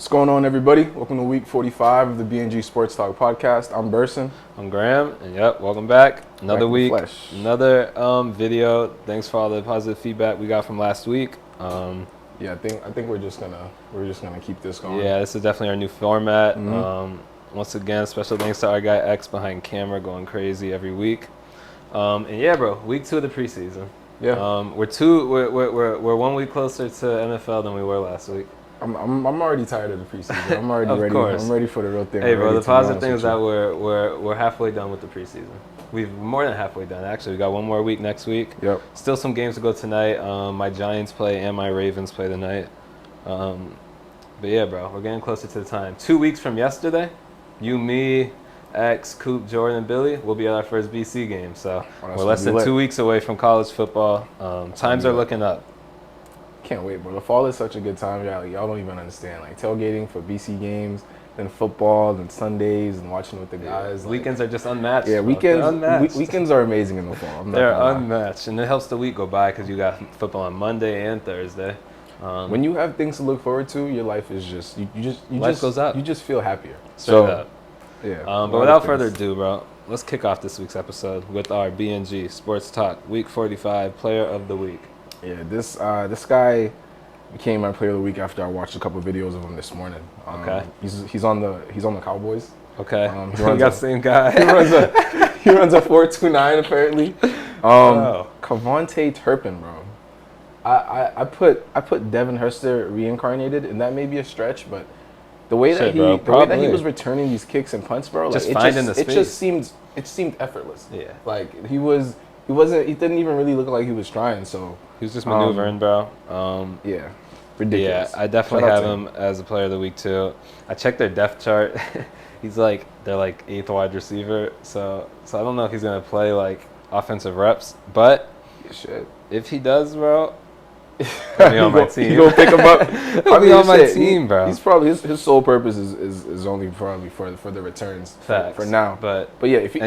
What's going on, everybody? Welcome to week 45 of the BnG Sports Talk podcast. I'm Burson. I'm Graham, and welcome back. Another week, flesh. another video. Thanks for all the positive feedback we got from last week. Yeah, I think we're just gonna keep this going. Yeah, this is definitely our new format. Once again, special thanks to our guy X behind camera, going crazy every week. And yeah, bro, week 2 of the preseason. Yeah. We're 1 week closer to NFL than we were last week. I'm already tired of the preseason. I'm already Of ready. course. I'm ready for the real thing. Hey, bro, the positive thing is that we're halfway done with the preseason. We're more than halfway done, actually. We got 1 more week next week. Yep. Still some games to go tonight. My Giants play and my Ravens play tonight. But yeah, bro, we're getting closer to the time. 2 weeks from yesterday, you, me, X, Coop, Jordan, and Billy will be at our first BC game. So we're less than 2 weeks away from college football. Times are looking up. Can't wait, bro. The fall is such a good time. Y'all don't even understand. Like tailgating for BC games, then football, then Sundays, and watching with the guys. Weekends are just unmatched. Yeah, weekends are amazing in the fall. They're unmatched, and it helps the week go by because you got football on Monday and Thursday. When you have things to look forward to, your life is just life goes up. You just feel happier. Straight up. Yeah. But without further ado, bro, let's kick off this week's episode with our BnG Sports Talk Week 45 Player of the Week. Yeah, this guy became my player of the week after I watched a couple of videos of him this morning. Okay. He's on the Cowboys. Okay. He runs the same guy. he runs a 4.29 apparently. Wow. Kavontae Turpin, bro. I put Devin Hester reincarnated, and that may be a stretch, but the way that he was returning these kicks and punts, bro, just like the space. It seemed effortless. Yeah. Like he didn't even really look like he was trying. So he was just maneuvering, bro. Yeah, ridiculous. Yeah, I definitely have him as a player of the week too. I checked their depth chart. They're like 8th wide receiver. So I don't know if he's gonna play like offensive reps, but if he does, bro, he'll be on my team. You gonna pick him up? He'll be on my team, bro. He's probably his sole purpose is only probably for the returns for now. But yeah, if he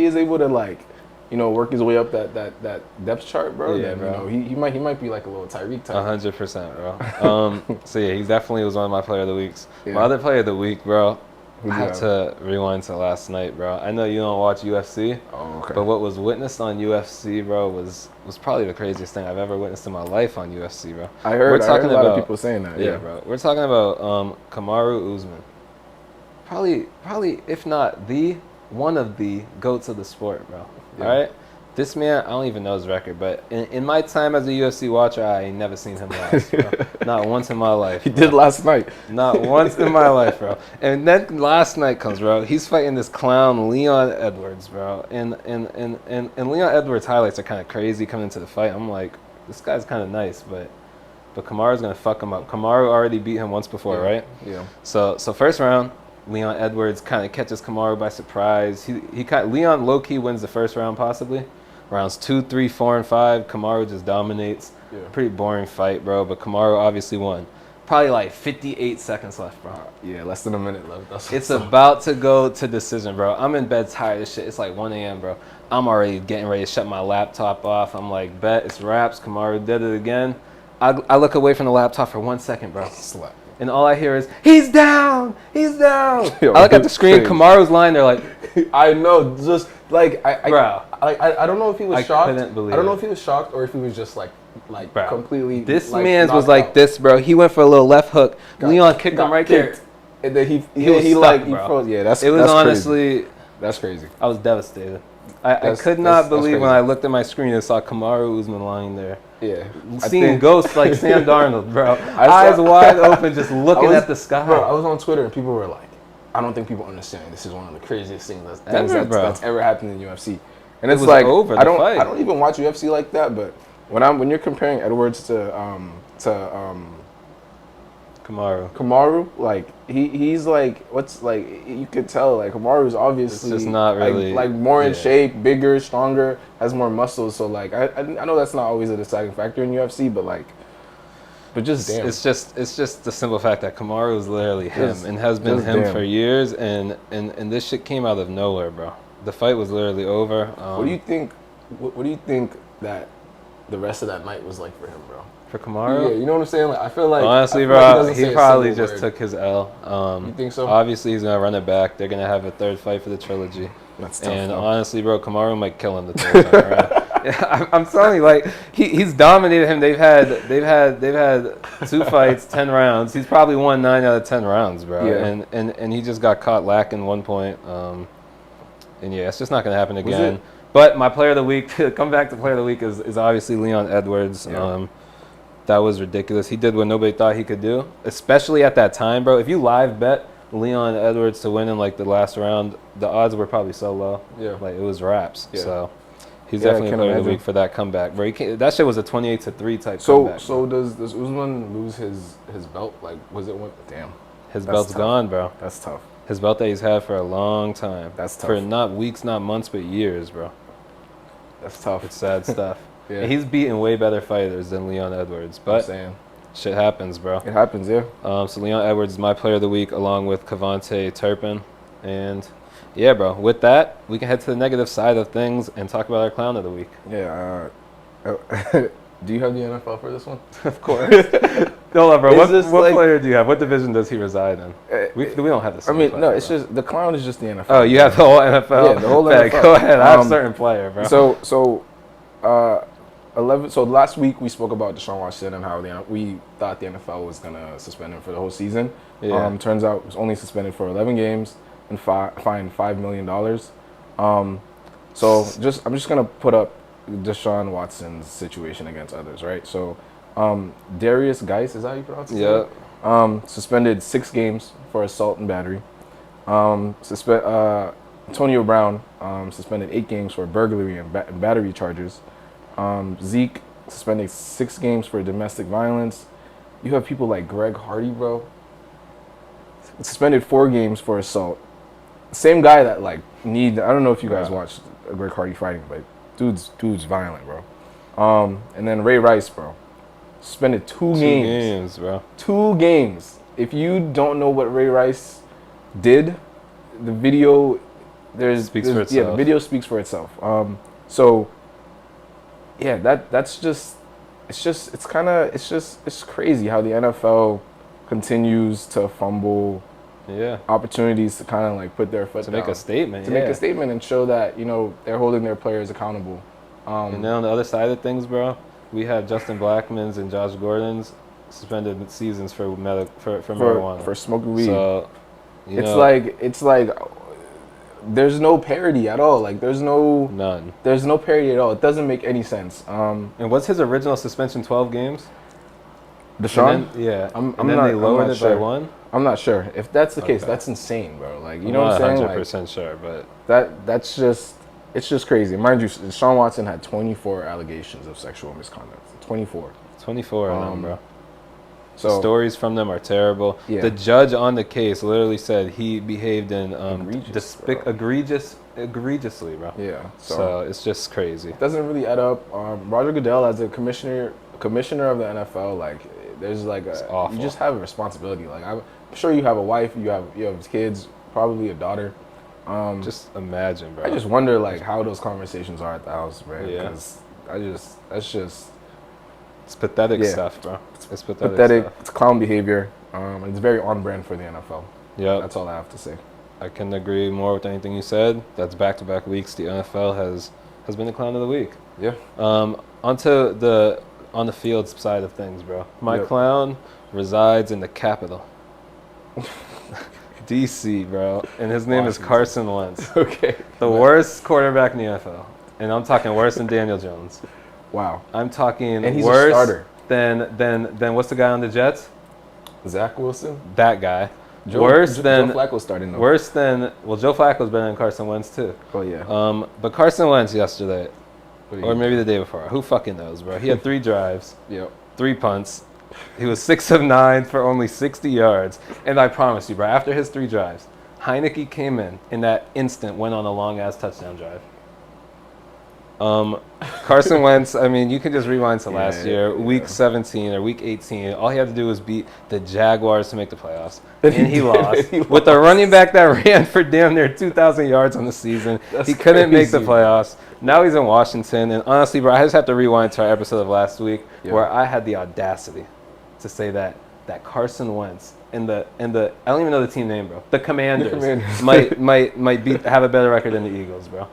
is able to like, work his way up that depth chart, bro, yeah, then bro. He might be like a little Tyreek type. 100%, bro. So yeah, he definitely was one of my player of the weeks. Yeah. My other player of the week, bro. Who'd I you have to rewind to last night, bro. I know you don't watch UFC, but what was witnessed on UFC, bro, was probably the craziest thing I've ever witnessed in my life on UFC, bro. I heard a lot of people saying that. Yeah, bro. We're talking about Kamaru Usman. Probably, if not one of the GOATs of the sport, bro. Yeah. All right? This man, I don't even know his record, but in my time as a UFC watcher, I ain't never seen him last, bro. Not once in my life. He did last night. Not once in my life, bro. And then last night comes, bro. He's fighting this clown, Leon Edwards, bro. And Leon Edwards' highlights are kind of crazy coming into the fight. I'm like, this guy's kind of nice, but Kamaru's going to fuck him up. Kamaru already beat him once before, right? Yeah. So first round, Leon Edwards kind of catches Kamaru by surprise. Leon low-key wins the first round possibly. Rounds 2, 3, 4, and 5, Kamaru just dominates. Yeah. Pretty boring fight, bro, but Kamaru obviously won. Probably like 58 seconds left, bro. Yeah, less than a minute left. It's about to go to decision, bro. I'm in bed tired as shit. It's like 1 a.m., bro. I'm already getting ready to shut my laptop off. I'm like, bet, it's wraps. Kamaru did it again. I look away from the laptop for 1 second, bro. Slap. And all I hear is, he's down! He's down! Yo, I look at the screen, Kamaru's lying there like... I know, just like, bro. I don't know if he was shocked. I couldn't believe I don't know if he was shocked or if he was just like bro, completely... This like, man's was knocked like out. this, bro. He went for a little left hook. Leon kicked him right there. And then he stuck, froze. Yeah, that's honestly... Crazy. That's crazy. I was devastated. I could not believe when I looked at my screen and saw Kamaru Usman lying there. Yeah. Seeing ghosts like Sam Darnold, bro. Eyes wide open, just looking at the sky. Bro, I was on Twitter and people were like, I don't think people understand. This is one of the craziest things that's ever happened in UFC. And it's like, I don't even watch UFC like that, but when you're comparing Edwards to Kamaru, like he's like, what's like, you could tell like Kamaru's obviously it's just not really like more in shape, bigger, stronger, has more muscles. So like I know that's not always a deciding factor in UFC, but just damn. It's just the simple fact that Kamaru is literally him and has been him for years, and this shit came out of nowhere, bro. The fight was literally over. What do you think? What do you think that the rest of that night was like for him, bro? for Kamaru. Yeah, you know what I'm saying? Like, I feel like honestly, bro, he probably just took his L. You think so? Obviously, he's gonna run it back. They're gonna have a third fight for the trilogy. That's tough. And honestly, bro, Kamaru might kill him the third time around. Yeah, I'm telling you, like he's dominated him. They've had 2 fights, 10 rounds. He's probably won 9 out of 10 rounds, bro. Yeah. And he just got caught lacking 1 point. And yeah, it's just not gonna happen again. But my player of the week, come back to player of the week, is obviously Leon Edwards. Yeah. That was ridiculous. He did what nobody thought he could do, especially at that time, bro. If you live bet Leon Edwards to win in like the last round, the odds were probably so low. Yeah. Like it was wraps. Yeah. So he's definitely a player of the week for that comeback, bro. That shit was a 28-3 type comeback. So does Usman lose his belt? Like, was it one? Damn. His belt's gone, bro. That's tough. His belt that he's had for a long time. That's tough. For not weeks, not months, but years, bro. That's tough. It's sad stuff. Yeah. And he's beaten way better fighters than Leon Edwards, but shit happens, bro. It happens, yeah. So Leon Edwards is my player of the week, along with Cavante Turpin, and yeah, bro. With that, we can head to the negative side of things and talk about our clown of the week. Yeah. Do you have the NFL for this one? Of course. No, bro. What player do you have? What division does he reside in? We don't have this. I mean, no. It's just the clown is just the NFL. Oh, you have the whole NFL. Yeah, the whole NFL. Go ahead. I have a certain player, bro. So 11. So last week we spoke about Deshaun Watson and how we thought the NFL was gonna suspend him for the whole season. Yeah. Turns out it was only suspended for 11 games and fined $5 million. So I'm just gonna put up Deshaun Watson's situation against others, right? So Darius Geis, is that how you pronounce it? Yeah. Suspended 6 games for assault and battery. Antonio Brown suspended 8 games for burglary and battery charges. Zeke suspended 6 games for domestic violence. You have people like Greg Hardy, bro. Suspended 4 games for assault. Same guy that I don't know if you guys watched Greg Hardy fighting, but dude's violent, bro. And then Ray Rice, bro. Suspended 2 games. 2 games, bro. 2 games. If you don't know what Ray Rice did, the video speaks for itself. Yeah, the video speaks for itself. So yeah, that's just it's crazy how the NFL continues to fumble opportunities to kind of like put their foot down. Make a statement. Make a statement and show that, they're holding their players accountable. And then on the other side of things, bro, we have Justin Blackmon's and Josh Gordon's suspended seasons for marijuana. For smoking weed. So it's like there's no parity at all. Like there's no parity at all. It doesn't make any sense. And what's his original suspension? 12 games. Deshaun? They lowered it by 1. I'm not sure. If that's the case, that's insane, bro. Like know what I'm saying? 100% sure, but that's just crazy. Mind you, Deshaun Watson had 24 allegations of sexual misconduct. 24 of them, bro. So stories from them are terrible. Yeah. The judge on the case literally said he behaved in egregiously, bro. Yeah. So it's just crazy. It doesn't really add up. Roger Goodell, as a commissioner of the NFL, there's you just have a responsibility. I'm sure you have a wife, you have kids, probably a daughter. Just imagine, bro. I just wonder how those conversations are at the house, bro. Yeah. Because it's pathetic stuff, bro. It's pathetic. Stuff. It's clown behavior. It's very on brand for the NFL. Yeah. That's all I have to say. I couldn't agree more with anything you said. That's back-to-back weeks. The NFL has been the clown of the week. Yeah. Onto the on the field side of things, bro. My clown resides in the capital. DC, bro. And his name is Carson Wentz. Okay. The worst quarterback in the NFL. And I'm talking worse than Daniel Jones. Wow. I'm talking and he's worse a starter. than what's the guy on the Jets? Zach Wilson? That guy. Joe Flacco's starting though. Joe Flacco's better than Carson Wentz too. Oh yeah. But Carson Wentz yesterday, or maybe the day before, who fucking knows, bro? He had 3 drives, 3 punts. He was 6 of 9 for only 60 yards. And I promise you, bro, after his 3 drives, Heineke came in that instant, went on a long ass touchdown drive. Carson Wentz, I mean, you can just rewind to last year, week 17 or week 18. All he had to do was beat the Jaguars to make the playoffs. And he lost. With a running back that ran for damn near 2,000 yards on the season. He couldn't make the playoffs. Now he's in Washington. And honestly, bro, I just have to rewind to our episode of last week where I had the audacity to say that Carson Wentz and the I don't even know the team name, bro. The Commanders might have a better record than the Eagles, bro.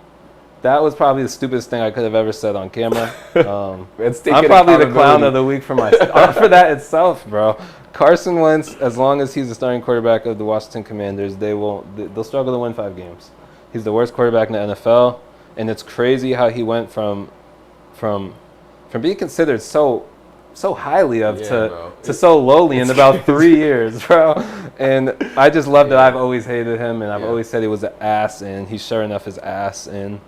That was probably the stupidest thing I could have ever said on camera. I'm probably the clown of the week for for that itself, bro. Carson Wentz, as long as he's the starting quarterback of the Washington Commanders, they'll struggle to win 5 games. He's the worst quarterback in the NFL, and it's crazy how he went from being considered so highly of to so lowly in about 3 years, bro. And I just love that I've always hated him, and I've always said he was an ass, and he sure enough is ass. And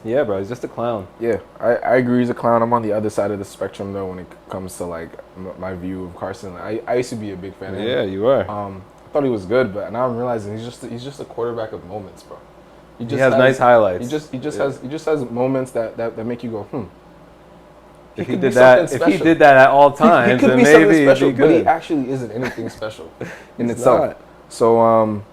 yeah, bro, he's just a clown. Yeah, I agree he's a clown. I'm on the other side of the spectrum, though, when it comes to, like, my view of Carson. I used to be a big fan of him. Yeah, you are. I thought he was good, but now I'm realizing he's just a quarterback of moments, bro. He has nice highlights. He just has moments that make you go, If he did that at all times, then maybe special, it'd be good. But he actually isn't anything special in itself. Not.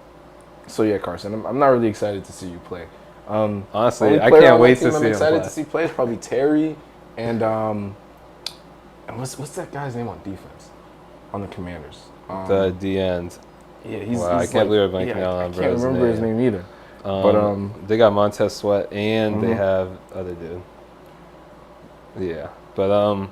So yeah, Carson, I'm not really excited to see you play. Honestly, I can't wait to see him play. I'm excited to see play is probably Terry and what's that guy's name on defense on the Commanders? The D end. Yeah, he's I can't believe we're blanking out on I can't remember his name either. But they got Montez Sweat and they have other dude. Yeah. But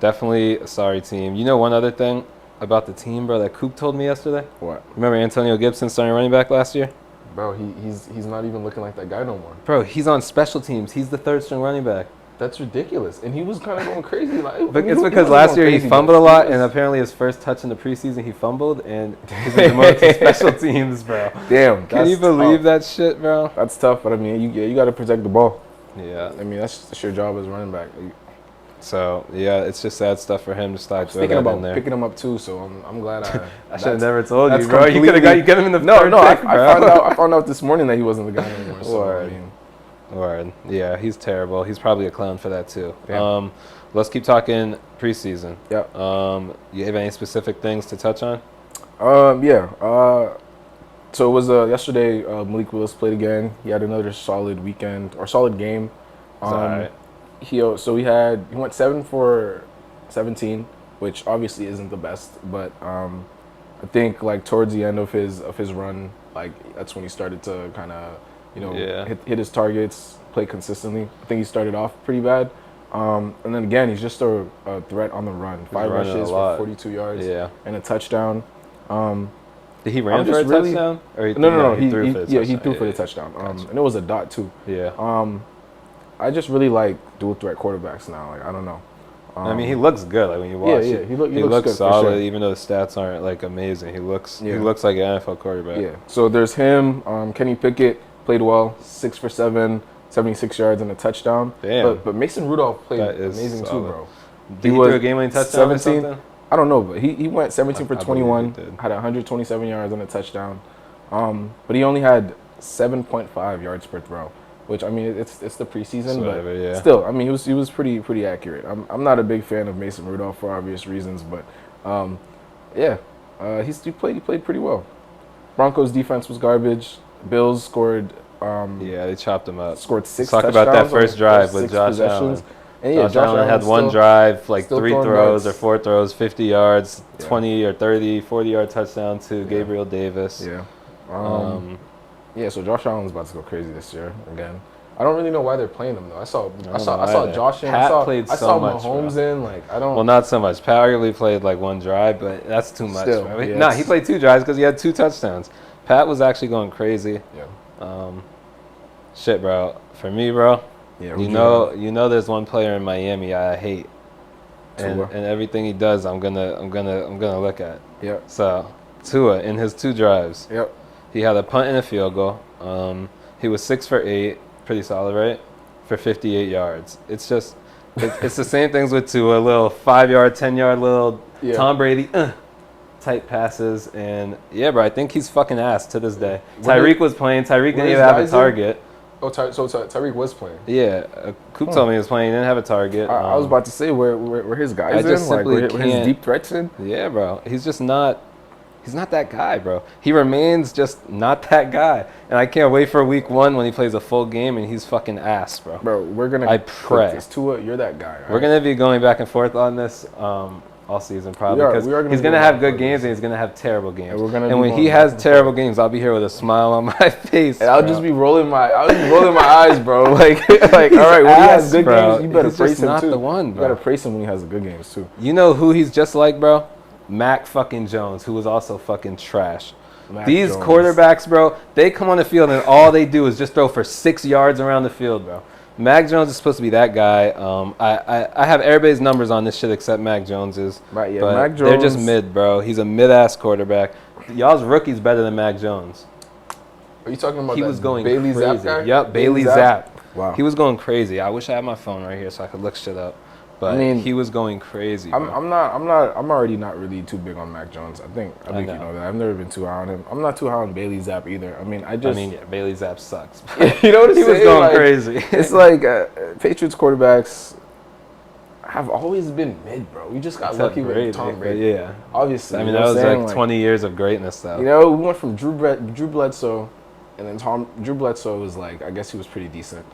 definitely a sorry team. You know one other thing about the team, bro, that Coop told me yesterday? What? Remember Antonio Gibson starting running back last year? Bro, he's not even looking like that guy no more. Bro, he's on special teams. He's the third string running back. That's ridiculous. And he was kind of going crazy. But it's because last year he fumbled a lot, and apparently his first touch in the preseason he fumbled, and he's been demoted to special teams, bro. Damn. Can you believe that shit, bro? That's tough, but I mean, you got to protect the ball. Yeah. I mean, that's your job as running back. So, yeah, it's just sad stuff for him to start thinking about picking him up, too, so I'm glad I should have never told you, bro. You could have got him in the third pick, I found out this morning that he wasn't the guy anymore. So, Word. Yeah, he's terrible. He's probably a clown for that, too. Yeah. Let's keep talking preseason. Yeah. You have any specific things to touch on? Yeah. So it was yesterday, Malik Willis played again. He had another solid weekend, or solid game. Right. He went 7 for 17, which obviously isn't the best, but I think like towards the end of his run, like that's when he started to kind of hit his targets, play consistently. I think he started off pretty bad, and then again he's just a threat on the run. 5 rushes for 42 yards and a touchdown. Did he run for a touchdown? Or He threw for the touchdown. And it was a dot too. Yeah. I just really like dual threat quarterbacks now. Like I don't know. I mean, he looks good. Like when you watch it, he looks good, solid. sure. Even though the stats aren't like amazing, he looks like an NFL quarterback. Yeah. So there's him. Kenny Pickett played well, 6 for 7, 76 yards and a touchdown. Damn. But Mason Rudolph played amazing too, bro. Did he threw a game-winning touchdown 17? Or something? I don't know, but he went 17 for 21, had 127 yards and a touchdown. But he only had 7.5 yards per throw, which I mean it's the preseason, but still, I mean he was pretty accurate. I'm not a big fan of Mason Rudolph for obvious reasons, but he played pretty well. Broncos defense was garbage. Bills scored. They chopped him up. Scored 6 Talk touchdowns about that first drive with Josh possessions. Allen. And Josh Allen had one drive, like 3 throws nuts. or 4 throws, 50 yards, 20 or 30, 40-yard touchdown to Gabriel Davis. Yeah. So Josh Allen's about to go crazy this year again. I don't really know why they're playing him though. I saw Josh in. I saw Mahomes in. Like I don't. Well, not so much. Pat arguably played like 1 drive, but that's too much. Still, he played 2 drives because he had 2 touchdowns. Pat was actually going crazy. Yeah. Shit, bro. For me, bro. Yeah. You know, there's one player in Miami I hate, and everything he does, I'm gonna look at. Yep. So Tua in his 2 drives. Yep. He had a punt and a field goal. He was 6 for 8, pretty solid, right? For 58 yards. It's just, it's the same things with Tua, little 5-yard, 10-yard little Tom Brady type passes, and bro, I think he's fucking ass to this day. Tyreek was playing. Tyreek didn't even have a target. Oh, so Tyreek was playing. Yeah, Coop told me he was playing. He didn't have a target. I was about to say where his guys in, like where his deep threats in. Yeah, bro. He's just not. He's not that guy, bro. He remains just not that guy. And I can't wait for week 1 when he plays a full game and he's fucking ass, bro. Bro, we're gonna. I pray. It's Tua, you're that guy. Right? We're gonna be going back and forth on this all season probably because he's gonna have good games and he's gonna have terrible games. And when he has terrible games, I'll be here with a smile on my face. And I'll just be rolling my eyes, bro. Like all right, when he has good games, you better praise him too. The one, bro. You gotta praise him when he has good games too. You know who he's just like, bro? Mac fucking Jones, who was also fucking trash. These quarterbacks, bro, they come on the field and all they do is just throw for 6 yards around the field, bro. Mac Jones is supposed to be that guy. I have everybody's numbers on this shit except Mac Jones's. Right, yeah. But Mac Jones, they're just mid, bro. He's a mid-ass quarterback. Y'all's rookie's better than Mac Jones. Are you talking about he was going Bailey crazy. Zapp guy? Yep, Bailey Zapp. Wow. He was going crazy. I wish I had my phone right here so I could look shit up. But I mean, he was going crazy. Bro. I'm already not really too big on Mac Jones. I think you know that. I've never been too high on him. I'm not too high on Bailey Zapp either. I mean, yeah, Bailey Zapp sucks. You know what I'm saying? He was going crazy. It's like Patriots quarterbacks have always been mid, bro. We just got lucky with Tom Brady. Yeah, obviously. I mean, that was like 20 years of greatness, though. You know, we went from Drew Bledsoe, and then Drew Bledsoe was like, I guess he was pretty decent.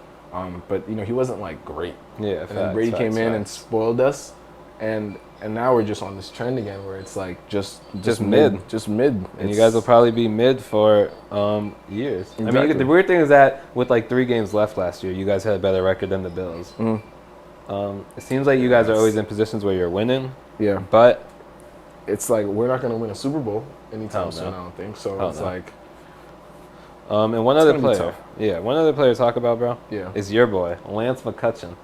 But you know, he wasn't like great. Yeah, and then Brady came in and spoiled us, and now we're just on this trend again where it's like just mid. And you guys will probably be mid for years. Exactly. I mean, the weird thing is that with like 3 games left last year, you guys had a better record than the Bills. Mm-hmm. It seems like you guys are always in positions where you're winning. Yeah, but it's like we're not going to win a Super Bowl anytime soon. I don't think so. It's like. And one other player, one other player to talk about, bro, is your boy, Lance McCutcheon.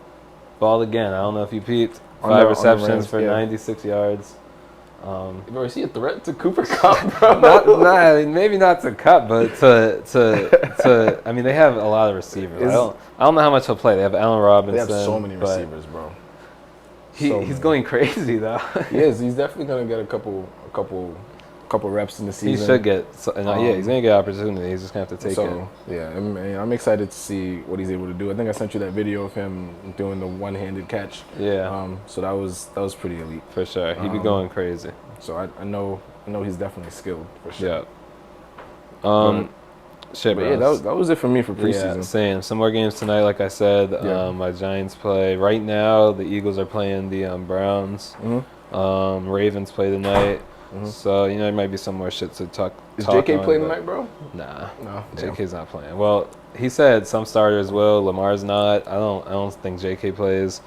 Balled again. I don't know if you peeped. 5 receptions for 96 yards. Bro, is he a threat to Cooper Kupp, bro? Maybe not to Kupp, but to I mean, they have a lot of receivers. I don't know how much he'll play. They have Allen Robinson. They have so many receivers, bro. He's going crazy, though. He is. He's definitely going to get a couple reps in the season. He should get, he's gonna get opportunity. He's just gonna have to take it. Yeah, I'm excited to see what he's able to do. I think I sent you that video of him doing the one-handed catch. Yeah. So that was pretty elite for sure. He'd be going crazy. So I know he's definitely skilled for sure. Yeah. Shit, bro. Yeah, that was it for me for preseason. Yeah, same. Some more games tonight, like I said. My Giants play right now. The Eagles are playing the Browns. Mm-hmm. Ravens play tonight. Mm-hmm. So, you know, there might be some more shit to talk Is JK playing tonight, bro? Nah. No. JK's not playing. Well, he said some starters will. Lamar's not. I don't think JK plays.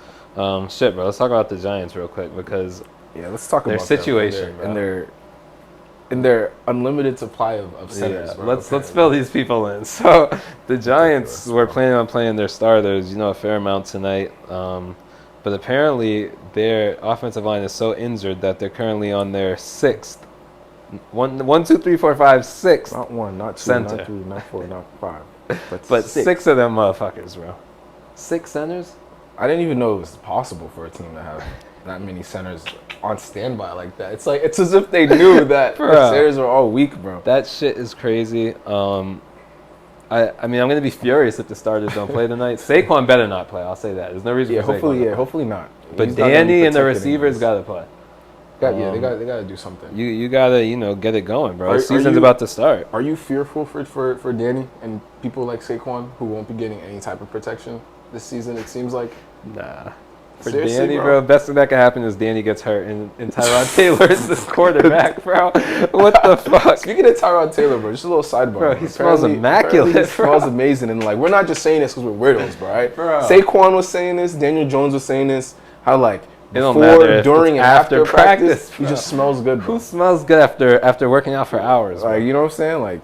Shit, bro. Let's talk about the Giants real quick because let's talk about their situation and their unlimited supply of centers. Bro. Let's fill these people in. So, the Giants were planning on playing their starters, a fair amount tonight. But apparently, their offensive line is so injured that they're currently on their 6th. 1, 2, 3, 4, 5, 6th. Not 1, not 2, center. not 3, not 4, not 5. But 6 of them motherfuckers, bro. 6 centers? I didn't even know it was possible for a team to have that many centers on standby like that. It's like it's as if they knew that the centers were all weak, bro. That shit is crazy. I mean, I'm going to be furious if the starters don't play tonight. Saquon better not play. I'll say that. There's no reason for Saquon. Hopefully not. But Danny and the receivers got to play. They got to do something. You got to, get it going, bro. The season's about to start. Are you fearful for Danny and people like Saquon who won't be getting any type of protection this season, it seems like? Nah. For Danny, bro, best thing that can happen is Danny gets hurt and Tyrod Taylor is the quarterback, bro. What the fuck? Speaking of Tyrod Taylor, bro, just a little sidebar. Bro, he smells immaculate, He smells amazing. And, like, we're not just saying this because we're weirdos, bro, right? Bro. Saquon was saying this. Daniel Jones was saying this. How, like, before, during, and after practice, he just smells good, bro. Who smells good after working out for hours, bro? Like, you know what I'm saying? Like,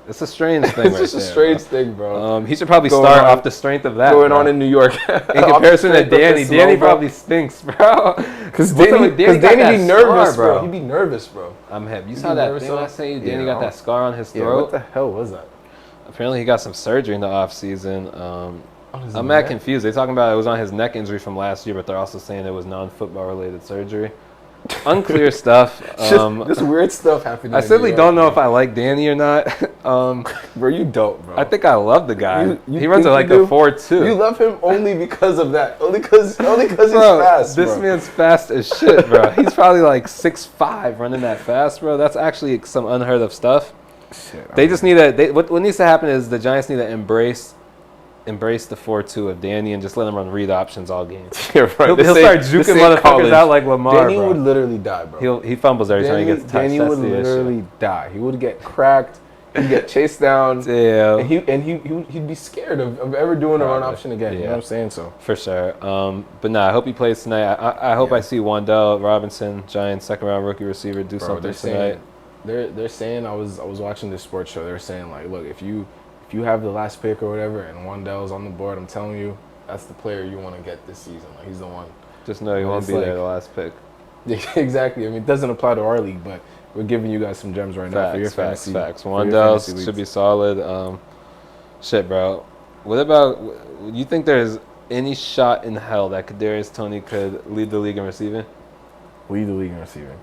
it's a strange thing. It's just a strange thing, bro. He should probably start off the strength of that. Going on in New York. In comparison to Danny. Danny probably stinks, bro. Because Danny be nervous, bro. He'd be nervous, bro. I'm hip. You saw that thing last night? Danny got that scar on his throat. What the hell was that? Apparently he got some surgery in the offseason. I'm mad confused. They're talking about it was on his neck injury from last year, but they're also saying it was non-football related surgery. Unclear stuff. Just weird stuff happening. I simply don't know if I like Danny or not. Bro, you don't, bro. I think I love the guy. You he runs it like a 4.2. You love him only because of that. Only because he's fast. This bro. man's fast as shit, bro. He's probably like 6'5" running that fast, bro. That's actually some unheard of stuff. Shit, They just need to. What needs to happen is the Giants need to embrace the 4.2 of Danny and just let him run read options all game. Yeah, right. He'll start juking motherfuckers out like Lamar. Danny would literally die, bro. He fumbles every time he gets touched. Danny would literally die. He would get cracked. He'd get chased down. Yeah. And he'd be scared of ever doing a run option again. Yeah. You know what I'm saying? So for sure. But nah, I hope he plays tonight. I hope I see Wan'Dale Robinson, Giants second round rookie receiver, do something tonight. They're saying I was watching this sports show. They're saying like, look, if you have the last pick or whatever, and Wan'Dale's on the board, I'm telling you, that's the player you want to get this season. Like he's the one. Just know he won't be there the last pick. Exactly. I mean, it doesn't apply to our league, but we're giving you guys some gems right now for your fantasy. Facts. Wan'Dale should be solid. Shit, bro. What about? You think there's any shot in hell that Kadarius Toney could lead the league in receiving? Lead the league in receiving.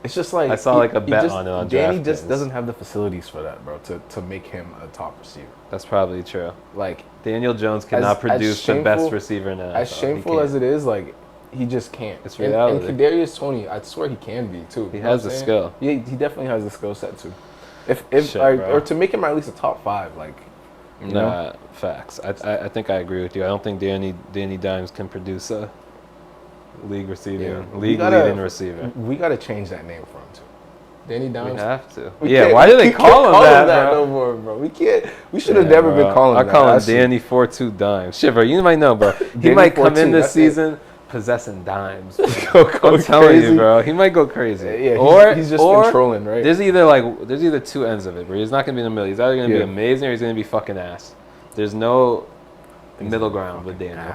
It's just like I saw like a bet on it on Danny just doesn't have the facilities for that, bro, to make him a top receiver. That's probably true. Like Daniel Jones cannot produce the best receiver now. As shameful as it is, like he just can't. It's reality. And Kadarius Toney, I swear he can be too. He has the skill. Yeah, he definitely has the skill set too. Or to make him at least a top 5, like. Nah, facts. I think I agree with you. I don't think Danny Dimes can produce a league leading receiver. We gotta change that name for him too. Danny Dimes. We have to. Why do they call him that, bro? No more, bro. We can't. We should have never been calling him that. I call him Danny 4.2 Dimes. Shit, bro. You might know, bro. He might come in this season possessing dimes. I'm telling you, bro. He might go crazy. Yeah, he's just been trolling, right? There's either two ends of it, bro. He's not gonna be in the middle. He's either gonna be amazing or he's gonna be fucking ass. There's no middle ground with Daniel.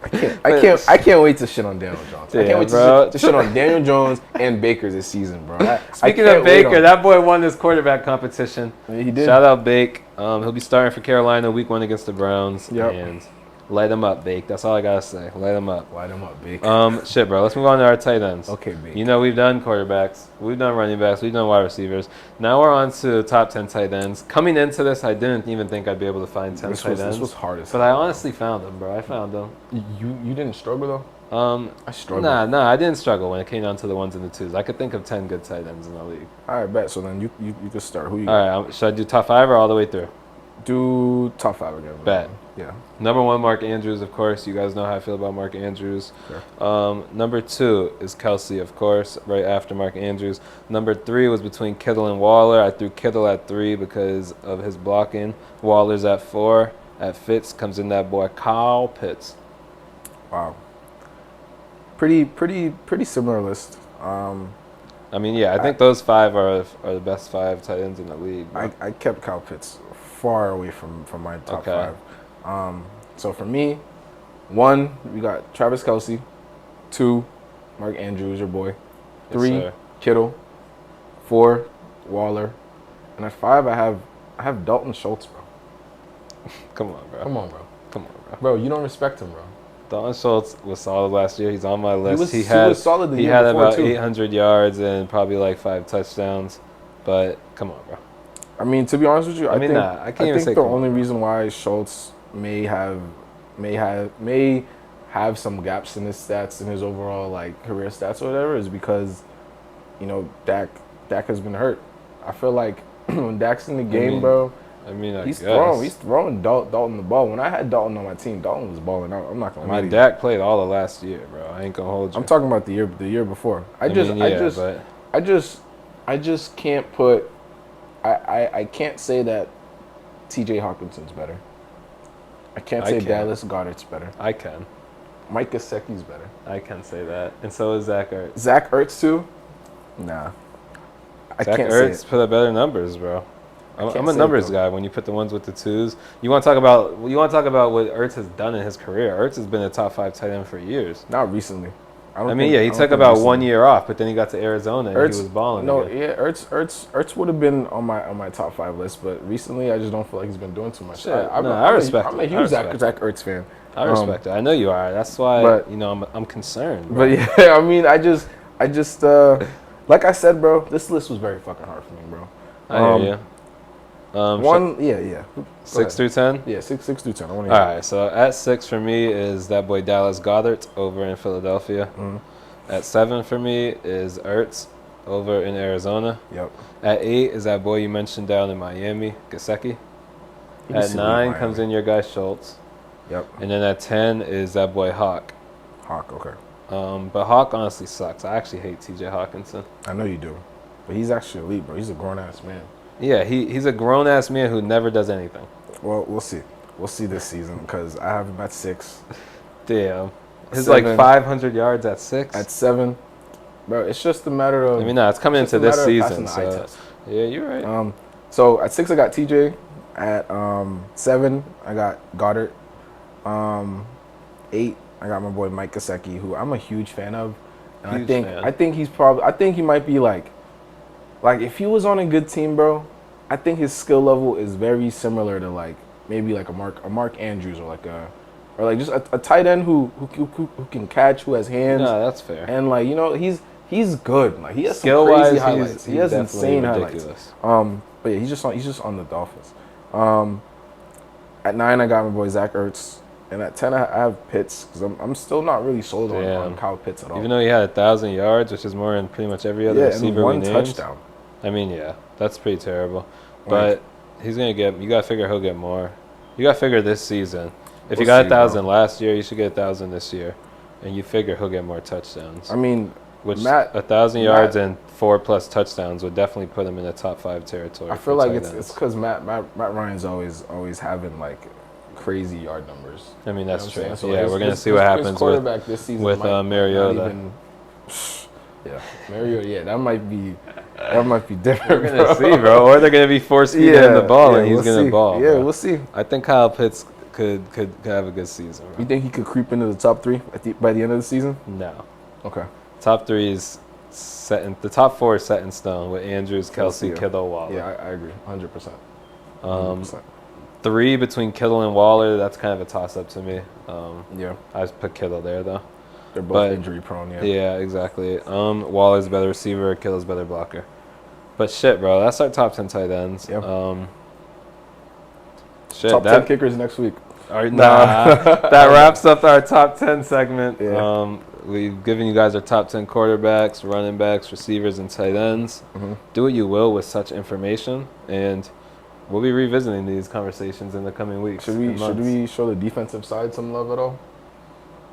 I can't wait to shit on Daniel Jones. I can't wait to shit on Daniel Jones and Baker this season, bro. Speaking of Baker, that boy won this quarterback competition. He did. Shout out Bake. He'll be starting for Carolina week 1 against the Browns. Yep. And light him up, Bake. That's all I gotta say. Light him up. Light him up, Bake. Shit, bro. Let's move on to our tight ends. Okay, Bake. You know we've done quarterbacks, we've done running backs, we've done wide receivers. Now we're on to top 10 tight ends. Coming into this, I didn't even think I'd be able to find 10 tight ends. This was hard as hell. But I honestly found them, bro. I found them. You didn't struggle though? I struggled. Nah, I didn't struggle when it came down to the 1s and the 2s. I could think of 10 good tight ends in the league. All right, bet. So then you could start. Who you got? All right, should I do top 5 or all the way through? Do top 5 again. Bet. Yeah. Number 1, Mark Andrews, of course. You guys know how I feel about Mark Andrews. Sure. Number 2 is Kelsey, of course, right after Mark Andrews. Number 3 was between Kittle and Waller. I threw Kittle at 3 because of his blocking. Waller's at 4. At Fitz comes in that boy Kyle Pitts. Wow. Pretty similar list. I mean, I think those 5 are the best 5 tight ends in the league. I kept Kyle Pitts far away from my top 5. So for me, 1, we got Travis Kelce. 2, Mark Andrews, your boy. 3, Kittle. 4, Waller. And at 5, I have Dalton Schultz, bro. Come on, bro. Bro, you don't respect him, bro. Dalton Schultz was solid last year. He's on my list. He was solid the year before, about too. 800 yards and probably like 5 touchdowns. But come on, bro. I mean, to be honest with you, I think the only on, reason why Schultz may have some gaps in his stats, in his overall like career stats or whatever, is because, Dak has been hurt. I feel like when Dak's in the game, bro. He's throwing Dalton the ball. When I had Dalton on my team, Dalton was balling out. I'm not gonna lie to you. Dak played all of last year, bro. I ain't gonna hold you. I'm talking about the year before. I just can't put. I can't say that T.J. Hawkinson's better. I can't say Dallas Goedert's better. I can. Mike Gesicki's better. I can say that, and so is Zach Ertz. Zach Ertz too? Nah. Zach Ertz put up better numbers, bro. I'm a numbers guy. When you put the 1s with the 2s, you want to talk about what Ertz has done in his career. Ertz has been a top 5 tight end for years. Not recently. He took about 1 year off, but then he got to Arizona and he was balling. No, again. Yeah, Ertz would have been on my top 5 list, but recently I just don't feel like he's been doing too much. I respect it. I'm a huge Zach Ertz fan. I respect it. I know you are. That's why I'm concerned. Bro. But yeah, I mean, I just like I said, bro, this list was very fucking hard for me, bro. I hear you. Yeah. 6 through 10? Yeah, 6 through 10. All right, so at 6 for me is that boy Dallas Goedert over in Philadelphia. Mm-hmm. At 7 for me is Ertz over in Arizona. Yep. At 8 is that boy you mentioned down in Miami, Gesicki. At 9 comes in your guy Schultz. Yep. And then at 10 is that boy Hawk. Okay. But Hawk honestly sucks. I actually hate TJ Hawkinson. I know you do. But he's actually elite, bro. He's a grown-ass man. Yeah, he's a grown-ass man who never does anything. Well, we'll see. We'll see this season because I have him at 6. Damn. His 500 yards at 6? At 7. Bro, it's just a matter of... it's coming into this season. So, yeah, you're right. So at 6, I got TJ. At 7, I got Goddard. 8, I got my boy Mike Gesicki, who I'm a huge fan of. And I think he might be like if he was on a good team, bro, I think his skill level is very similar to maybe a Mark Andrews or just a tight end who can catch, who has hands. No, that's fair. And he's good. He has some crazy highlights. He has insane ridiculous highlights. But yeah, he's just on the Dolphins. At 9, I got my boy Zach Ertz. And at 10, I have Pitts because I'm still not really sold on Kyle Pitts at all. Even though he had 1,000 yards, which is more than pretty much every other receiver we named. And 1 touchdown. I mean, yeah, that's pretty terrible. But he's going to get – you got to figure he'll get more. You got to figure this season. If you got 1,000 last year, you should get 1,000 this year. And you figure he'll get more touchdowns. I mean, 1,000 yards and 4+ touchdowns would definitely put him in the top 5 territory. I feel like it's because Matt Ryan's always having crazy yard numbers. I mean, that's true. So we're going to see what happens with Mariota. Mariota, that might be different. We're going to see, bro. Or they're going to be force-feeding him the ball, and he's going to ball. Yeah, bro. We'll see. I think Kyle Pitts could have a good season. Bro. You think he could creep into the top 3 by the end of the season? No. Okay. Top 3 is set in – the top 4 is set in stone with Andrews, Kelsey, Kittle, Waller. Yeah, I agree. 100%. 100%. 3 between Kittle and Waller, that's kind of a toss-up to me. I just put Kittle there, though. They're both injury-prone, Yeah, exactly. Waller's a better receiver, Kittle's a better blocker. But shit, bro, that's our top 10 tight ends. Yep. Top 10 kickers next week. That wraps up our top 10 segment. Yeah. We've given you guys our top 10 quarterbacks, running backs, receivers, and tight ends. Mm-hmm. Do what you will with such information, and we'll be revisiting these conversations in the coming weeks. Should we show the defensive side some love at all?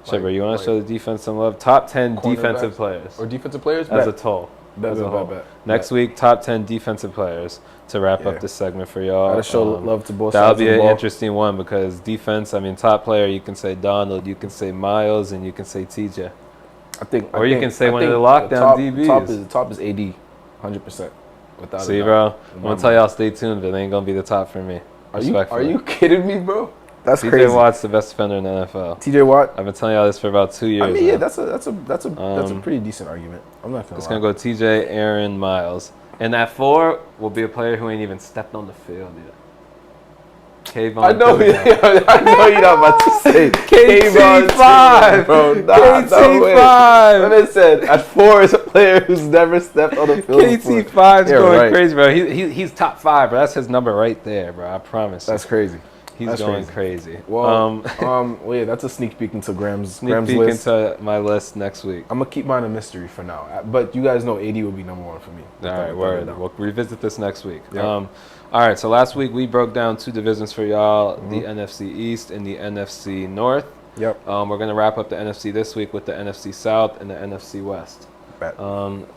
Sure, bro. You want to show the defense some love? Top 10 defensive players. Or defensive players? As a whole. Next week, top 10 defensive players to wrap up this segment for y'all. Gotta show love to both sides. That'll be an interesting one because defense, top player, you can say Donald, you can say Miles, and you can say TJ. You can say one of the lockdown DBs. The top is AD, 100%. Without See, bro, I'm going to tell y'all stay tuned, but it ain't going to be the top for me. Are you kidding me, bro? That's TJ crazy. TJ Watt's the best defender in the NFL. TJ Watt? I've been telling y'all this for about 2 years. I mean, that's a pretty decent argument. I'm not gonna lie. It's gonna go TJ, Aaron, Miles, and that 4 will be a player who ain't even stepped on the field yet. Kayvon. I know you're not about to say KT5, bro. KT5. And it said at 4 is a player who's never stepped on the field. KT5's going crazy, bro. He's top 5, bro. That's his number right there, bro. I promise. That's crazy. He's going crazy. Well, yeah, that's a sneak peek into Graham's list. Into my list next week. I'm gonna keep mine a mystery for now, but you guys know AD will be number 1 for me. All right, word. We'll revisit this next week. Yep. All right, so last week we broke down 2 divisions for y'all: the NFC East and the NFC North. Yep. We're gonna wrap up the NFC this week with the NFC South and the NFC West. Bet.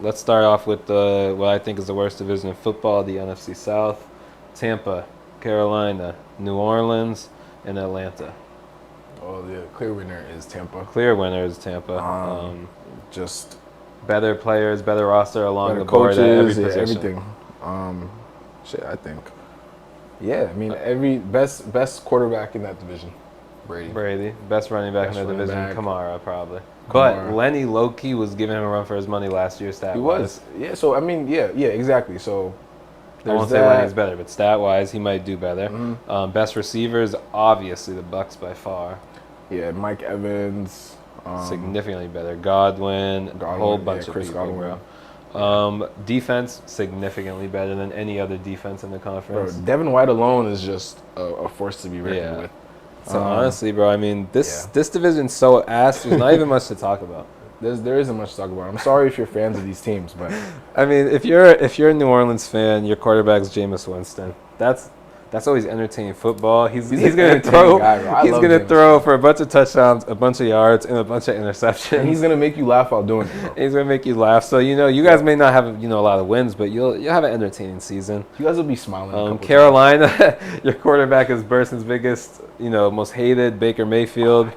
Let's start off with what I think is the worst division in football: the NFC South. Tampa, Carolina, New Orleans, and Atlanta. Oh, the clear winner is Tampa. Just better players, better roster along better the board coaches, at every position. Everything. I think. Yeah, I mean, every best quarterback in that division. Brady. Best running back in that division. Kamara, probably. But Lenny low-key was giving him a run for his money last year, stat-wise. He was. Yeah, so, I mean, yeah, exactly. So, I won't say Lenny's better, but stat-wise, he might do better. Mm-hmm. Best receivers, obviously, the Bucs by far. Yeah, Mike Evans. Significantly better. Godwin, a whole bunch of people, Godwin. Bro. Defense, significantly better than any other defense in the conference. Bro, Devin White alone is just a force to be reckoned with. So honestly, bro, I mean, this division's so ass. There's not even much to talk about. There isn't much to talk about. I'm sorry if you're fans of these teams, but I mean, if you're a New Orleans fan, your quarterback's Jameis Winston. That's always entertaining football. He's gonna throw. He's gonna throw for a bunch of touchdowns, a bunch of yards, and a bunch of interceptions. And he's gonna make you laugh while doing it, bro. He's gonna make you laugh. So you guys may not have a lot of wins, but you'll have an entertaining season. You guys will be smiling. Carolina, your quarterback is Burson's biggest, most hated, Baker Mayfield.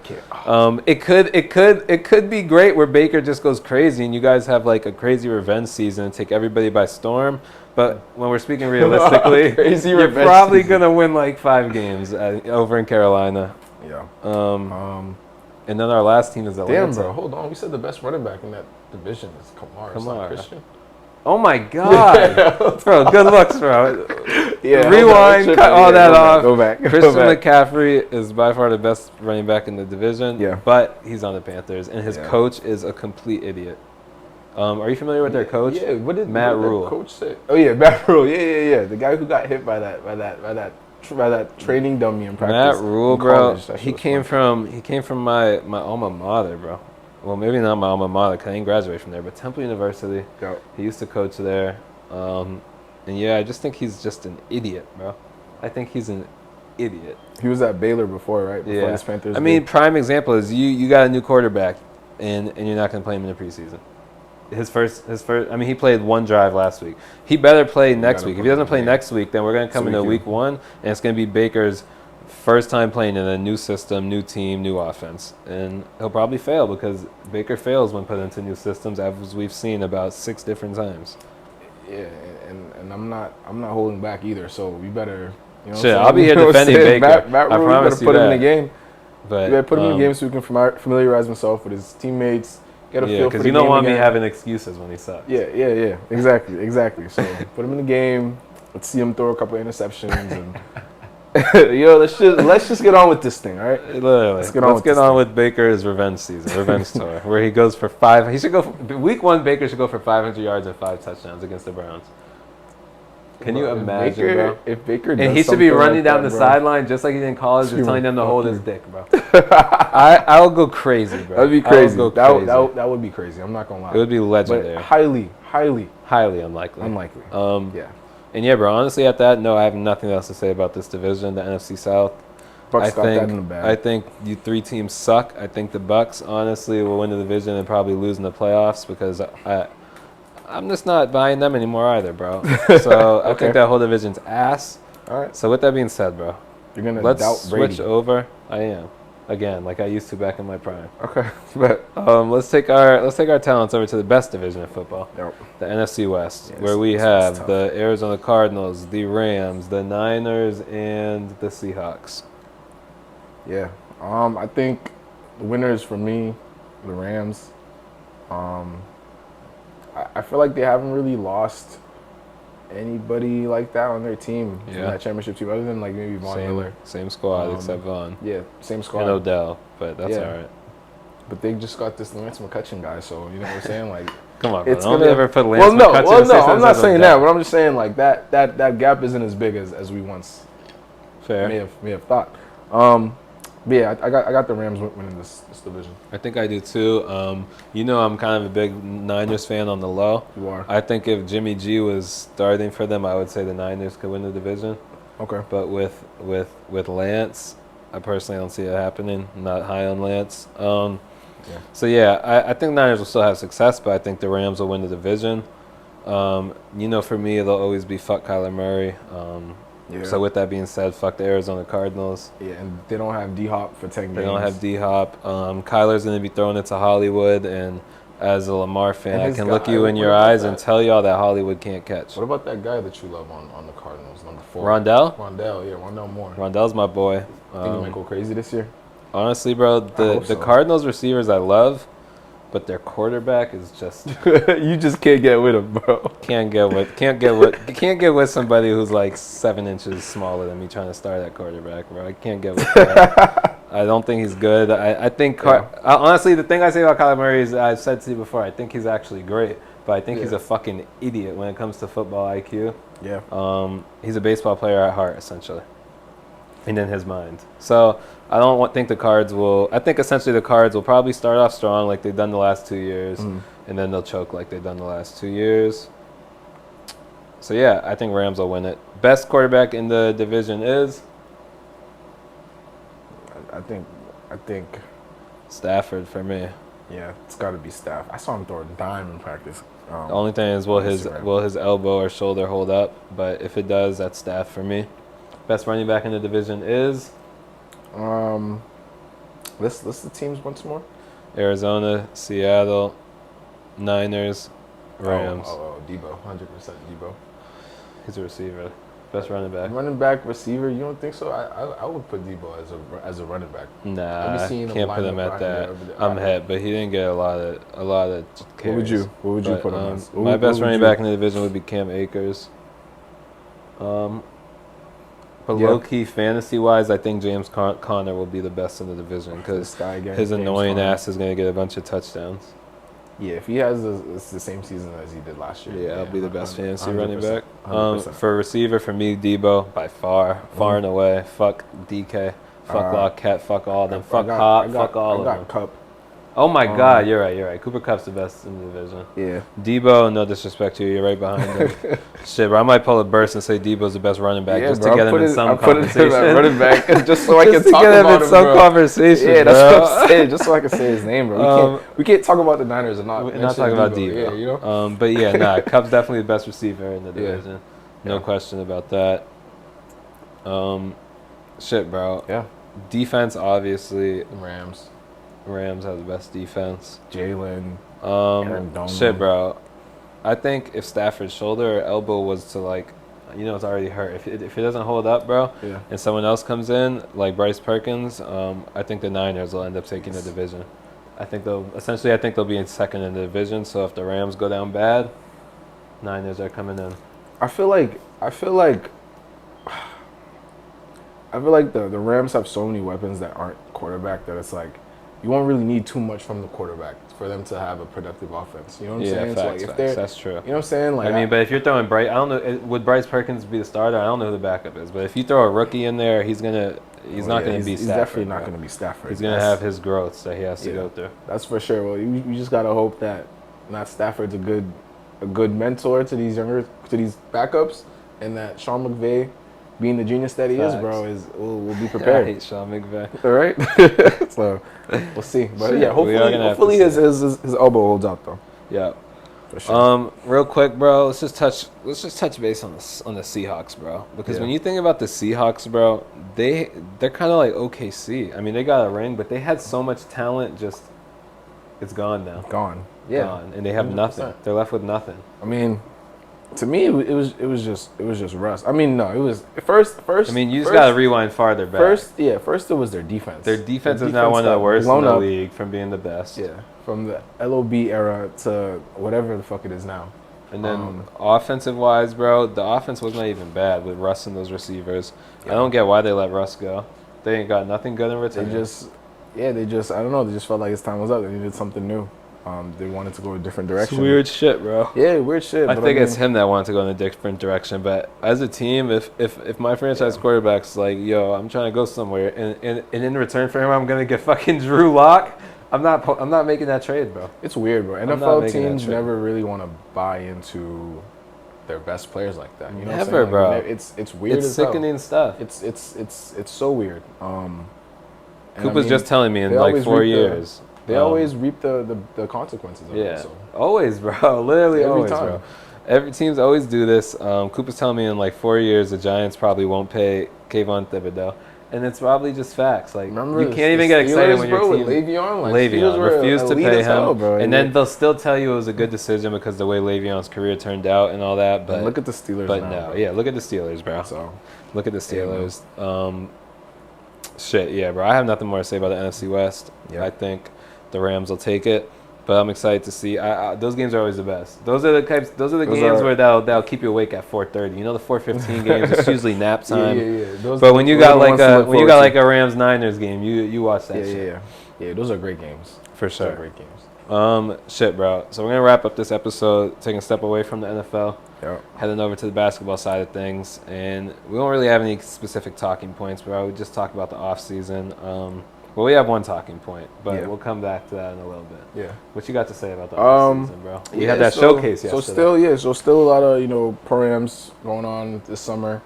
It could be great where Baker just goes crazy and you guys have like a crazy revenge season and take everybody by storm. But when we're speaking realistically, you're probably going to win like 5 games over in Carolina. Yeah. And then our last team is Atlanta. Damn, bro. Hold on. We said the best running back in that division is Kamara. Christian. Oh, my God. Bro, good looks, bro. Yeah, rewind, cut all that off. Go back. Christian McCaffrey is by far the best running back in the division. Yeah. But he's on the Panthers, and his coach is a complete idiot. Are you familiar with their coach? Yeah, what did Matt Rule? Coach say? Oh yeah, Matt Rule. Yeah. The guy who got hit by that training dummy in practice. Matt Rule, bro. He came from my alma mater, bro. Well, maybe not my alma mater, because I didn't graduate from there, but Temple University. Go. He used to coach there. And yeah, I just think he's just an idiot, bro. I think he's an idiot. He was at Baylor before, right? Before his Panthers. I mean, prime example is you got a new quarterback, and you're not going to play him in the preseason. His first. I mean, he played one drive last week. He better play next week. If he doesn't play next week, then we're going to come into week 1, and it's going to be Baker's first time playing in a new system, new team, new offense. And he'll probably fail because Baker fails when put into new systems, as we've seen about 6 different times. Yeah, and I'm not holding back either, so we better, Shit, I'll be here defending Baker. Matt Rule, I promise you put him in the game. But, you better put him in the game so we can familiarize himself with his teammates. Get a feel for the game. Because you don't want me having excuses when he sucks. Yeah. Exactly. So put him in the game. Let's see him throw a couple of interceptions and let's just get on with this thing, all right? Literally. Let's get on with Baker's revenge season, revenge tour, where he goes for 5. He should go week 1. Baker should go for 500 yards and 5 touchdowns against the Browns. Can you imagine, bro? If Baker does and he should be running down the sideline just like he did in college, just telling them to hold his dick, bro. I'll go crazy, bro. That'd be crazy. That would be crazy. I'm not gonna lie. It would be legendary. But highly unlikely. Yeah. And yeah, bro. Honestly, at that, no, I have nothing else to say about this division, the NFC South. Bucks got that in the bag. I think you 3 teams suck. I think the Bucks honestly will win the division and probably lose in the playoffs because I'm just not buying them anymore either, bro. So I think that whole division's ass. All right. So with that being said, bro, you're gonna let's doubt Brady. switch over. I am. Again, like I used to back in my prime. Okay. But let's take our talents over to the best division of football. Yep. The NFC West, where we have the Arizona Cardinals, the Rams, the Niners, and the Seahawks. Yeah. I think the winners for me, the Rams. I feel like they haven't really lost anybody like that on their team from that championship team, other than like maybe Von Miller. Same squad except Von. Yeah, same squad. And Odell, but that's all right. But they just got this Lance McCutcheon guy, so you know what I'm saying? Like, come on, bro. Don't ever put Lance McCutcheon. Well, no, I'm not saying that, but I'm just saying like that gap isn't as big as we once may have thought. But yeah, I got the Rams winning this division. I think I do too. I'm kind of a big Niners fan on the low. You are. I think if Jimmy G was starting for them, I would say the Niners could win the division. Okay. But with Lance, I personally don't see it happening. I'm not high on Lance. So yeah, I think the Niners will still have success, but I think the Rams will win the division. For me, it'll always be fuck Kyler Murray. So with that being said, fuck the Arizona Cardinals. Yeah, and they don't have D-Hop for 10 games. They don't have D-Hop. Kyler's going to be throwing it to Hollywood, and as a Lamar fan, I can look you in your eyes and tell y'all that Hollywood can't catch. What about that guy that you love on the Cardinals, number 4? Rondell? Rondell Moore. Rondell's my boy. Think he might go crazy this year? Honestly, bro, the Cardinals receivers I love, but their quarterback is just you just can't get with him, bro. Can't get with somebody who's like 7 inches smaller than me trying to start at quarterback, bro. I can't get with that. I don't think he's good. I think honestly, the thing I say about Kyler Murray is I've said to you before. I think he's actually great, but I think he's a fucking idiot when it comes to football IQ. Yeah. He's a baseball player at heart, essentially, and in his mind. So I don't think the Cards will. I think essentially the Cards will probably start off strong like they've done the last 2 years, and then they'll choke like they've done the last 2 years. So yeah, I think Rams will win it. Best quarterback in the division is. I think Stafford for me. Yeah, it's got to be Staff. I saw him throw a dime in practice. The only thing is, will his elbow or shoulder hold up? But if it does, that's Staff for me. Best running back in the division is. List the teams once more. Arizona, Seattle, Niners, Rams. Debo, 100% Debo. He's a receiver. Best running back. Running back, receiver. You don't think so? I would put Debo as a running back. Nah, can't put him at that. I'm hit, but he didn't get a lot of carries. What would you put him as? My best running back in the division would be Cam Akers. But low-key, fantasy-wise, I think James Conner will be the best in the division because his annoying ass is going to get a bunch of touchdowns. Yeah, if he has the same season as he did last year. Yeah, I'll be the best fantasy running back. For receiver, for me, Debo, by far and away. Fuck DK, fuck Lockett, fuck all of them. Fuck Hop, fuck all of them. Cup. Oh my God, you're right. Cooper Kupp's the best in the division. Yeah. Debo, no disrespect to you, you're right behind him. Shit, bro, I might pull a burst and say Debo's the best running back just to get him in some conversation. Running back just so I can talk about him, some conversation. Yeah, that's what I'm saying. Just so I can say his name, bro. We can't talk about the Niners and not talking about Debo. Yeah, you know. But yeah, Kupp's definitely the best receiver in the division. No question about that. Shit, bro. Yeah. Defense, obviously. Rams have the best defense. Jalen. Shit, bro. I think if Stafford's shoulder or elbow was to it's already hurt. If it doesn't hold up, bro, and someone else comes in like Bryce Perkins, I think the Niners will end up taking the division. I think they'll be in second in the division. So if the Rams go down bad, Niners are coming in. I feel like the Rams have so many weapons that aren't quarterback that it's like you won't really need too much from the quarterback for them to have a productive offense. You know what I'm saying? Facts, so facts. That's true. You know what I'm saying? Like, but if you're throwing Bryce, I don't know, would Bryce Perkins be the starter? I don't know who the backup is. But if you throw a rookie in there, he's not going to be Stafford. He's definitely not going to be Stafford. He's going to have his growths that he has to go through. That's for sure. Well, you just got to hope that Matt Stafford's a good mentor to these backups, and that Sean McVay, being the genius that he is, bro, will be prepared. I hate Sean McVay. All right, so we'll see. But yeah, hopefully his elbow holds out though. Yeah, for sure. Real quick, bro. Let's just touch base on the Seahawks, bro. Because when you think about the Seahawks, bro, they're kind of like OKC. I mean, they got a ring, but they had so much talent. Just it's gone now. Gone. Yeah. Gone. And they have 100%. Nothing. They're left with nothing. I mean, to me, it was just Russ. I mean, no, it was first. I mean, you just gotta rewind farther back. First it was their defense. Their defense is now one of the worst in the league from being the best. Yeah, from the LOB era to whatever the fuck it is now. And then offensive wise, bro, the offense was not even bad with Russ and those receivers. Yeah. I don't get why they let Russ go. They ain't got nothing good in return. They just I don't know. They just felt like his time was up. They needed something new. They wanted to go a different direction. It's weird shit, bro. Yeah, weird shit. I think it's him that wanted to go in a different direction. But as a team, if my franchise quarterback's like, yo, I'm trying to go somewhere, and in return for him, I'm gonna get fucking Drew Lock, I'm not making that trade, bro. It's weird, bro. NFL teams never really want to buy into their best players like that. You know never, what I'm saying? Bro. It's weird. It's sickening stuff. It's so weird. Cooper's just telling me in like 4 years. They always reap the consequences of it. So. Always, bro. Literally every always, time. Bro. Every teams always do this. Cooper's telling me in like 4 years the Giants probably won't pay Kayvon Thibodeau. And it's probably just facts. Like, remember you can't even get excited when your team... Le'Veon refused to pay him. Bro, and then they'll still tell you it was a good decision because the way Le'Veon's career turned out and all that. But look at the Steelers now. Look at the Steelers, bro. So, look at the Steelers. Bro. I have nothing more to say about the NFC West. I think the Rams will take it. But I'm excited to see. Those games are always the best. Those are the games where that'll keep you awake at 4:30. You know, the 4:15 games. It's usually nap time. Yeah. But when you got like a Rams Niners game, you watch that shit. Yeah. Those are great games. For sure. Those are great games. Shit, bro. So we're gonna wrap up this episode, taking a step away from the NFL, heading over to the basketball side of things, and we don't really have any specific talking points, bro. We just talk about the offseason. Well, we have one talking point, but we'll come back to that in a little bit. Yeah. What you got to say about the offseason, bro? We had that showcase yesterday. So still a lot of, programs going on this summer.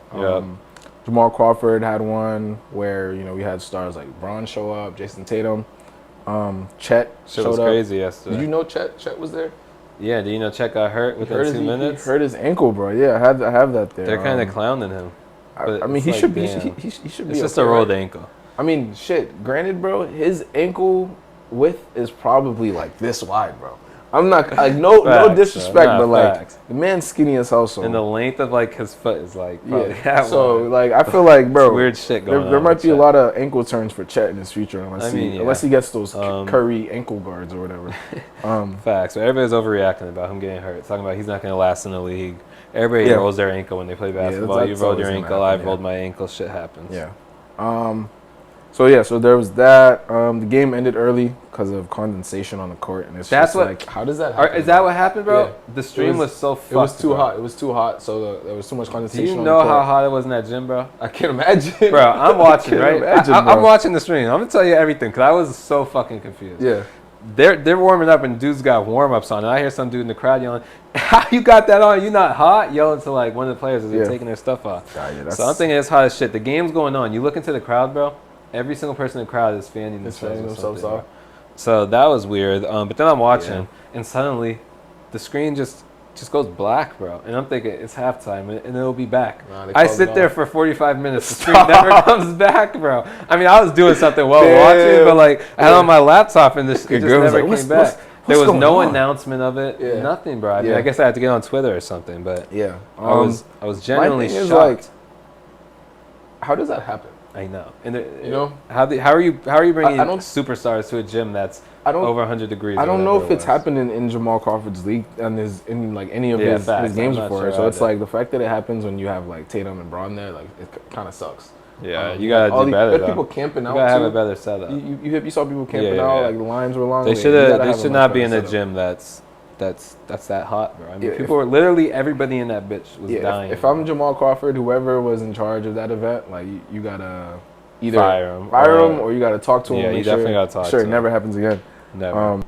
Jamal Crawford had one where, we had stars like Braun show up, Jason Tatum. Chet showed up. Crazy yesterday. Did you know Chet was there? Yeah, do you know Chet got hurt within 2 minutes? He hurt his ankle, bro. Yeah, I have that there. They're kind of clowning him. I mean, he should be. He should be. It's just a rolled ankle. I mean, shit. Granted, bro, his ankle width is probably like this wide, bro. I'm not no disrespect, but like the man's skinny as hell. So and the length of like his foot is like so wide. Like I feel like, bro, weird shit going on. There might be a lot of ankle turns for Chet in his future unless he gets those Curry ankle guards or whatever. Facts. So everybody's overreacting about him getting hurt. Talking about he's not going to last in the league. Everybody rolls their ankle when they play basketball. You rolled your ankle. I've rolled my ankle. Shit happens. Yeah. So there was that. The game ended early because of condensation on the court, and how does that happen? Is that what happened, bro? Yeah. The stream was so fucked. It was too hot. It was too hot, so there was too much condensation. Do you know how hot it was in that gym, bro? I can't imagine. Bro, I'm watching, right? I'm watching the stream. I'm gonna tell you everything because I was so fucking confused. Yeah. They're warming up and dudes got warm-ups on, and I hear some dude in the crowd yelling, "How you got that on? You not hot?" Yelling to like one of the players as they're taking their stuff off. So I'm thinking it's hot as shit. The game's going on. You look into the crowd, bro. Every single person in the crowd is fanning themselves off. So that was weird. But then I'm watching, and suddenly the screen just goes black, bro. And I'm thinking it's halftime, and it'll be back. I sit there for 45 minutes. The screen never comes back, bro. I mean, I was doing something while watching, but like I had on my laptop, and it just never came back. There was no announcement of it. Nothing, bro. I mean, I guess I had to get on Twitter or something. But I was genuinely shocked. Like, how does that happen? I know, and how are you bringing superstars to a gym that's over 100 degrees? I don't know if it's happened in Jamal Crawford's league and in like any of his games before. So it's like the fact that it happens when you have like Tatum and Braun there, like it kind of sucks. Yeah, you gotta do better. People camping out. You gotta have a better setup. You saw people camping out, like the lines were long. They should not be in a gym that's that hot, bro. I mean, people were literally everybody in that bitch was dying. If I'm Jamal Crawford, whoever was in charge of that event, like you gotta either fire him or you gotta talk to him. Yeah, you definitely gotta talk. Sure, it never happens again. Never.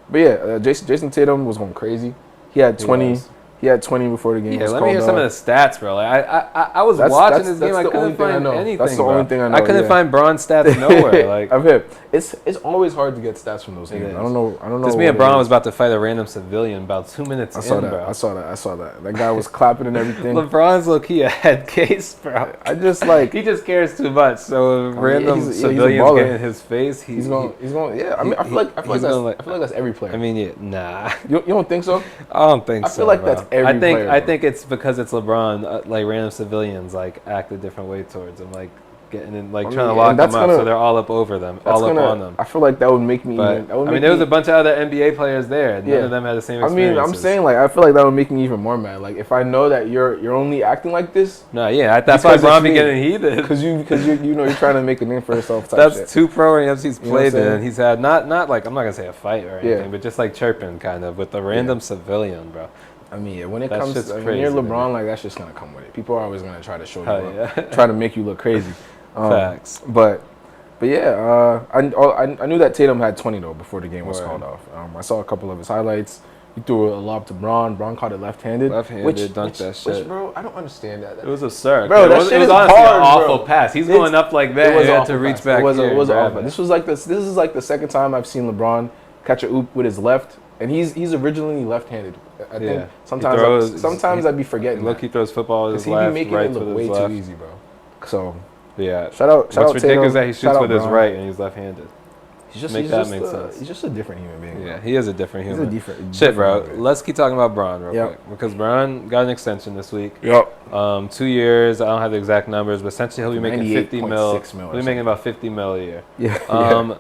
But yeah, Jason Tatum was going crazy. He had 20. He had 20 before the game was called. Let me hear some of the stats, bro. Like I was watching this game. I couldn't find anything. That's the only thing I know. I couldn't find Braun stats nowhere. Like I'm hip. It's always hard to get stats from those games. I don't know. Because me and Braun was about to fight a random civilian about 2 minutes in, bro. I saw that. That guy was clapping and everything. LeBron's low-key a head case, bro. I just like he just cares too much. So random civilians get in his face. He's going. Yeah. I mean, I feel like that's every player. I mean, nah. You don't think so? I don't think so. I feel like that's every player. I think it's because it's LeBron. Like random civilians, like act a different way towards him, like getting in, like trying to lock them up, so they're all up over them, all up on them. I feel like that would make me. But, I mean, there was a bunch of other NBA players there. And none of them had the same experience. I mean, I'm saying like I feel like that would make me even more mad. Like if I know that you're only acting like this. No, that's why Bron be getting heated. Because you're trying to make a name for yourself. That's two pro games he's played in. He's had not like I'm not gonna say a fight or anything, but just like chirping kind of with the random civilian, bro. I mean, when it comes to when you're LeBron, like that's just gonna come with it. People are always gonna try to show you up, try to make you look crazy. Facts. But yeah, I knew that Tatum had 20 though before the game was called off. I saw a couple of his highlights. He threw a lob to Braun. Braun caught it left-handed. Dunked that shit. Which, bro, I don't understand that. It was absurd. Bro, it was honestly hard, an awful pass. He's going up like that. He had to reach back. It was awful. This was like this is like the second time I've seen LeBron catch a oop with his left, and he's originally left-handed. I think sometimes I'd be forgetting. Look, he throws football with his left, be making it look way too easy, bro. So yeah, shout out. What's ridiculous is that he shoots with his right and he's left-handed. He's just a different human being. Yeah, he is a different human. He's a different shit, bro. Let's keep talking about Braun real quick because Braun got an extension this week. 2 years. I don't have the exact numbers, but essentially he'll be making 50 mil. He'll be making about 50 mil a year. Yeah.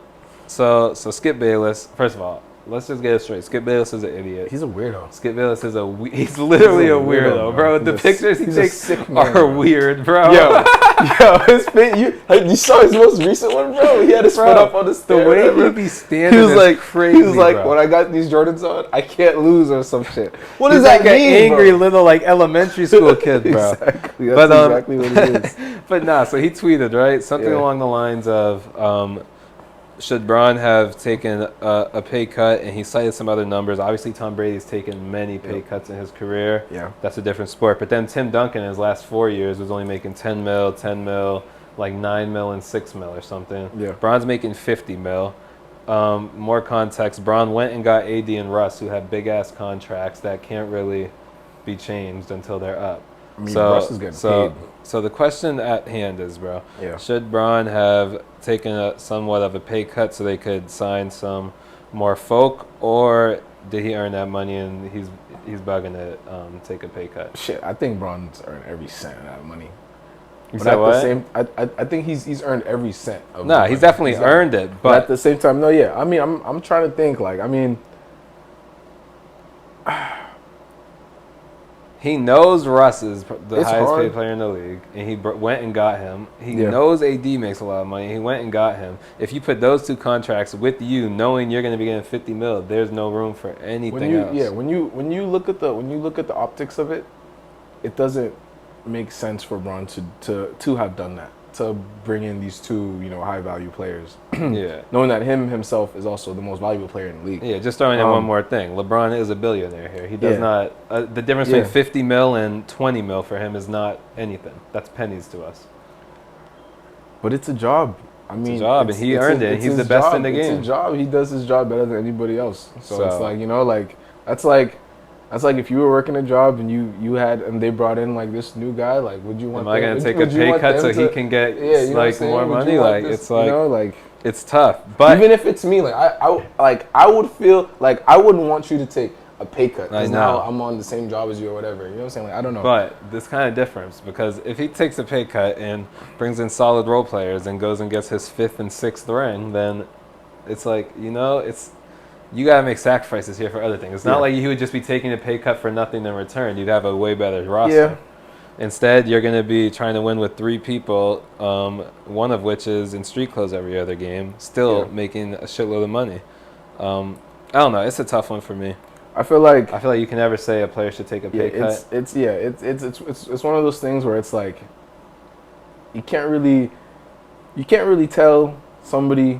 So Skip Bayless. First of all, let's just get it straight. Skip Bayless is an idiot. He's a weirdo. Skip Bayless is he's literally a weirdo, bro. The pictures he takes are weird, bro. Yo, his fit, you saw his most recent one, bro? He had his foot up on the stair. The way he be standing is crazy, he was like, bro. when I got these Jordans on, I can't lose or some shit. What does that mean, an angry bro? little exactly school kid, bro. Exactly. That's exactly what it is. But nah, so he tweeted, right? Something along the lines of, should Bron have taken a pay cut? And he cited some other numbers. Obviously, Tom Brady's taken many pay cuts in his career. Yeah. That's a different sport. But then Tim Duncan in his last 4 years was only making 10 mil, like 9 mil and 6 mil or something. Yeah. Bron's making 50 mil. More context, Bron went and got AD and Russ, who have big-ass contracts that can't really be changed until they're up. I mean, Russ is getting paid. So the question at hand is, bro, yeah. should Bron have taken somewhat of a pay cut so they could sign some more folk, or did he earn that money and he's bugging to take a pay cut? Shit, I think Bron's earned every cent of that money. You said what? I think he's earned every cent of No, he's definitely earned it. But at the same time, no, yeah. I mean, I'm trying to think, like, I mean, he knows Russ is the highest hard. paid player in the league, and he went and got him. He knows AD makes a lot of money. He went and got him. If you put those two contracts with you, knowing you're going to be getting 50 mil, there's no room for anything else. Yeah, when you look at the optics of it, it doesn't make sense for Bron to have done that, to bring in these two, high value players. Yeah. Knowing that himself is also the most valuable player in the league. Yeah, just throwing in one more thing. LeBron is a billionaire here. He does not the difference between 50 mil and 20 mil for him is not anything. That's pennies to us. But it's a job. I mean, it's a job, and he earned it. He's the best in the game. It's a job. He does his job better than anybody else. So it's like, that's like if you were working a job and and they brought in like this new guy, like, would you want? Am I gonna take a pay cut so he can get more money? Like, it's like it's tough. But even if it's me, like I would feel like I wouldn't want you to take a pay cut because now I'm on the same job as you or whatever. You know what I'm saying? Like, I don't know. But this kind of difference, because if he takes a pay cut and brings in solid role players and goes and gets his 5th and 6th ring, then it's like, you gotta make sacrifices here for other things. It's not like you would just be taking a pay cut for nothing in return. You'd have a way better roster. Yeah. Instead, you're going to be trying to win with 3 people, one of which is in street clothes every other game, still making a shitload of money. I don't know. It's a tough one for me. I feel like you can never say a player should take a pay cut. It's one of those things where it's like you can't really tell somebody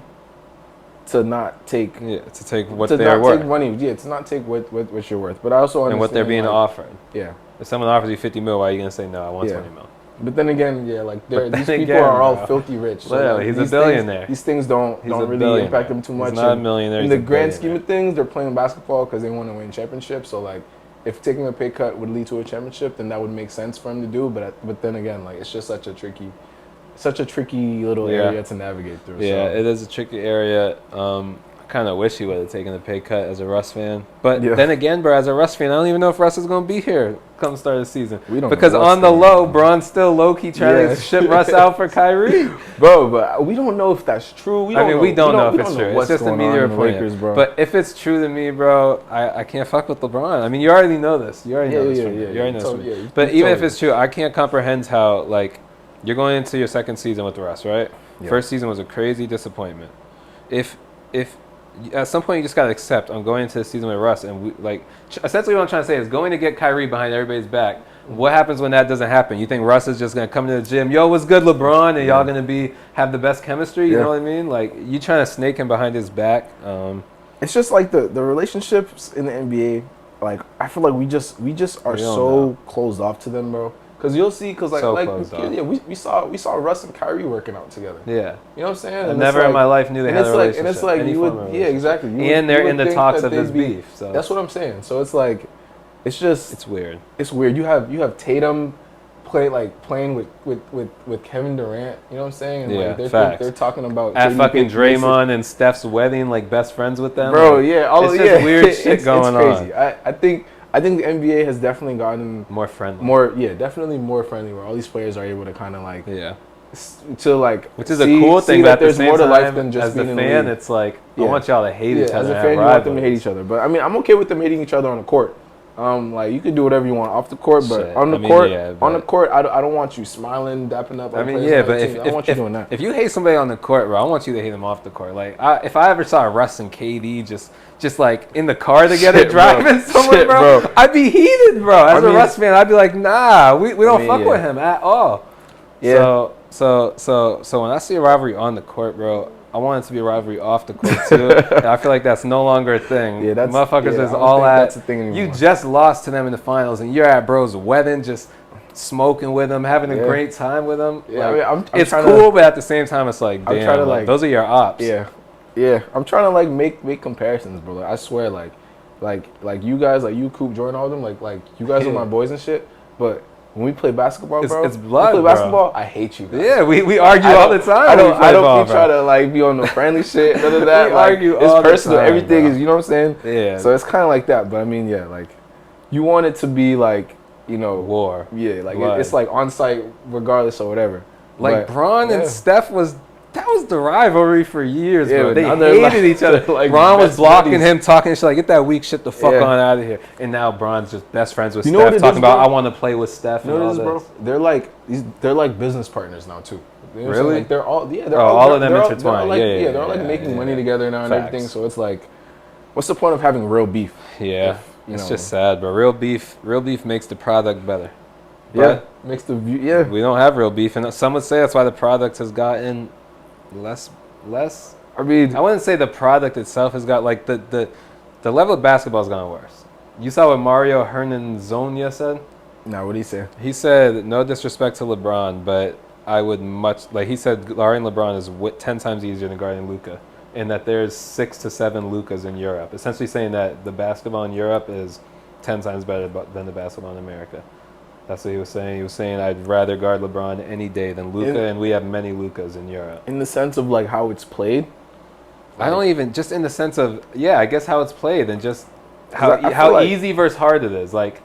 to not take what they're worth. To not take money. Yeah, to not take what you're worth. But I also understand and what they're being offered. Yeah. If someone offers you 50 mil, why are you gonna say no? I want 20 mil. But then again, these people are all filthy rich. So he's a billionaire. These things don't really impact them too much. He's not a millionaire. In the grand scheme of things, they're playing basketball because they want to win championships. So like, if taking a pay cut would lead to a championship, then that would make sense for him to do. But then again, like, it's just such a tricky little area to navigate through. Yeah, it is a tricky area. I kind of wish he would have taken a pay cut as a Russ fan. But then again, bro, as a Russ fan, I don't even know if Russ is going to be here come start of the season. Because on the low, Bron's still low-key trying to ship Russ out for Kyrie. Bro, but we don't know if that's true. We don't know if it's true. It's just a media report. But if it's true to me, bro, I can't fuck with LeBron. I mean, you already know this. You already know this from me. You already know this from me. But even if it's true, I can't comprehend how, like, you're going into your second season with Russ, right? Yeah. First season was a crazy disappointment. If at some point you just gotta accept I'm going into the season with Russ, and essentially what I'm trying to say is going to get Kyrie behind everybody's back. What happens when that doesn't happen? You think Russ is just gonna come to the gym, yo, what's good, LeBron, and y'all gonna have the best chemistry? You know what I mean? Like, you trying to snake him behind his back. It's just like the relationships in the NBA. Like, I feel like we just are so closed off to them, bro. Because you'll see, we saw Russ and Kyrie working out together. Yeah. You know what I'm saying? I never in my life knew they had a relationship. And it's like, exactly. And they're in the talks of this beef. So that's what I'm saying. So it's like, it's weird. It's weird. You have Tatum playing with Kevin Durant. You know what I'm saying? And they're talking about at fucking Draymond and Steph's wedding, like best friends with them. Bro, it's just weird shit going on. I think the NBA has definitely gotten more friendly. Definitely more friendly, where all these players are able to kind of like to like, which is a cool thing. But that there's more to life than just being as a fan. It's like I want y'all to hate each other. As a fan, you want them to hate each other. But I mean, I'm okay with them hating each other on the court. Like you can do whatever you want off the court, but on the court, I don't want you smiling, dapping up. I mean, yeah, but I don't want you doing that. If you hate somebody on the court, bro, I want you to hate them off the court. Like, if I ever saw Russ and KD just like in the car together driving somewhere, bro, I'd be heated, bro. As a Russ fan, I'd be like, nah, we don't fuck with him at all. Yeah. So when I see a rivalry on the court, bro, I want it to be a rivalry off the court too. And I feel like that's no longer a thing. Yeah, motherfuckers is all at. That's a thing anymore. You just lost to them in the finals, and you're at bro's wedding, just smoking with them, having a great time with them. Yeah, like, I mean, it's cool, but at the same time, it's like, damn, like, those are your ops. Yeah. I'm trying to like make comparisons, bro. Like, I swear, like you guys, like you, Coop, Jordan, all of them, like you guys are my boys and shit, but. When we play basketball, bro, it's blood, when we play basketball, I hate you guys. Yeah, we argue all the time. I don't try to like be on the friendly shit. None of that. We like, argue it's all personal. the time, everything bro. is, you know what I'm saying? Yeah. So it's kind of like that. But I mean, yeah, like you want it to be like, you know, war. Yeah, like it's like on site regardless or whatever. Like Bron and Steph that was the rivalry for years, bro. They hated each other. Like Bron was blocking him, talking shit like, get that weak shit the fuck on out of here. And now Bron's just best friends with Steph, talking about, I want to play with Steph and all this. Bro? They're like business partners now, too. You know really? Like they're all, all of them intertwined. They're all like making money together now and everything. So it's like, what's the point of having real beef? Yeah. It's just sad, bro. Real beef makes the product better. But makes the view, yeah. We don't have real beef. And some would say that's why the product has gotten less. I mean, I wouldn't say the product itself has got like the level of basketball has gotten worse. You saw what Mario Hernanzonia said? No, what did he say? He said, no disrespect to LeBron, but I would he said guarding LeBron is 10 times easier than guarding Luka, and that there's 6 to 7 Lukas in Europe. Essentially saying that the basketball in Europe is 10 times better than the basketball in America. That's what he was saying. He was saying, I'd rather guard LeBron any day than Luka, and we have many Lukas in Europe. In the sense of, like, how it's played? I don't even, just in the sense of, I guess how it's played and just how easy versus hard it is. Like,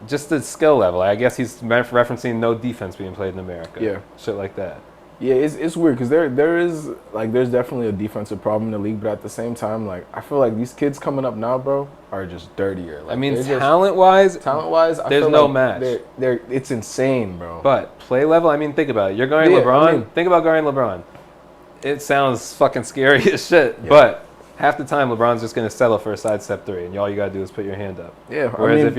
just the skill level. I guess he's referencing no defense being played in America. Yeah. Shit like that. Yeah, it's weird because there's definitely a defensive problem in the league, but at the same time, like, I feel like these kids coming up now, bro, are just dirtier. Like, I mean, talent-wise, there's no match. It's insane, bro. But play level, I mean, think about it. You're guarding LeBron. Think about guarding LeBron. It sounds fucking scary as shit, but half the time LeBron's just gonna settle for a sidestep three, and all you gotta do is put your hand up. Yeah. Whereas if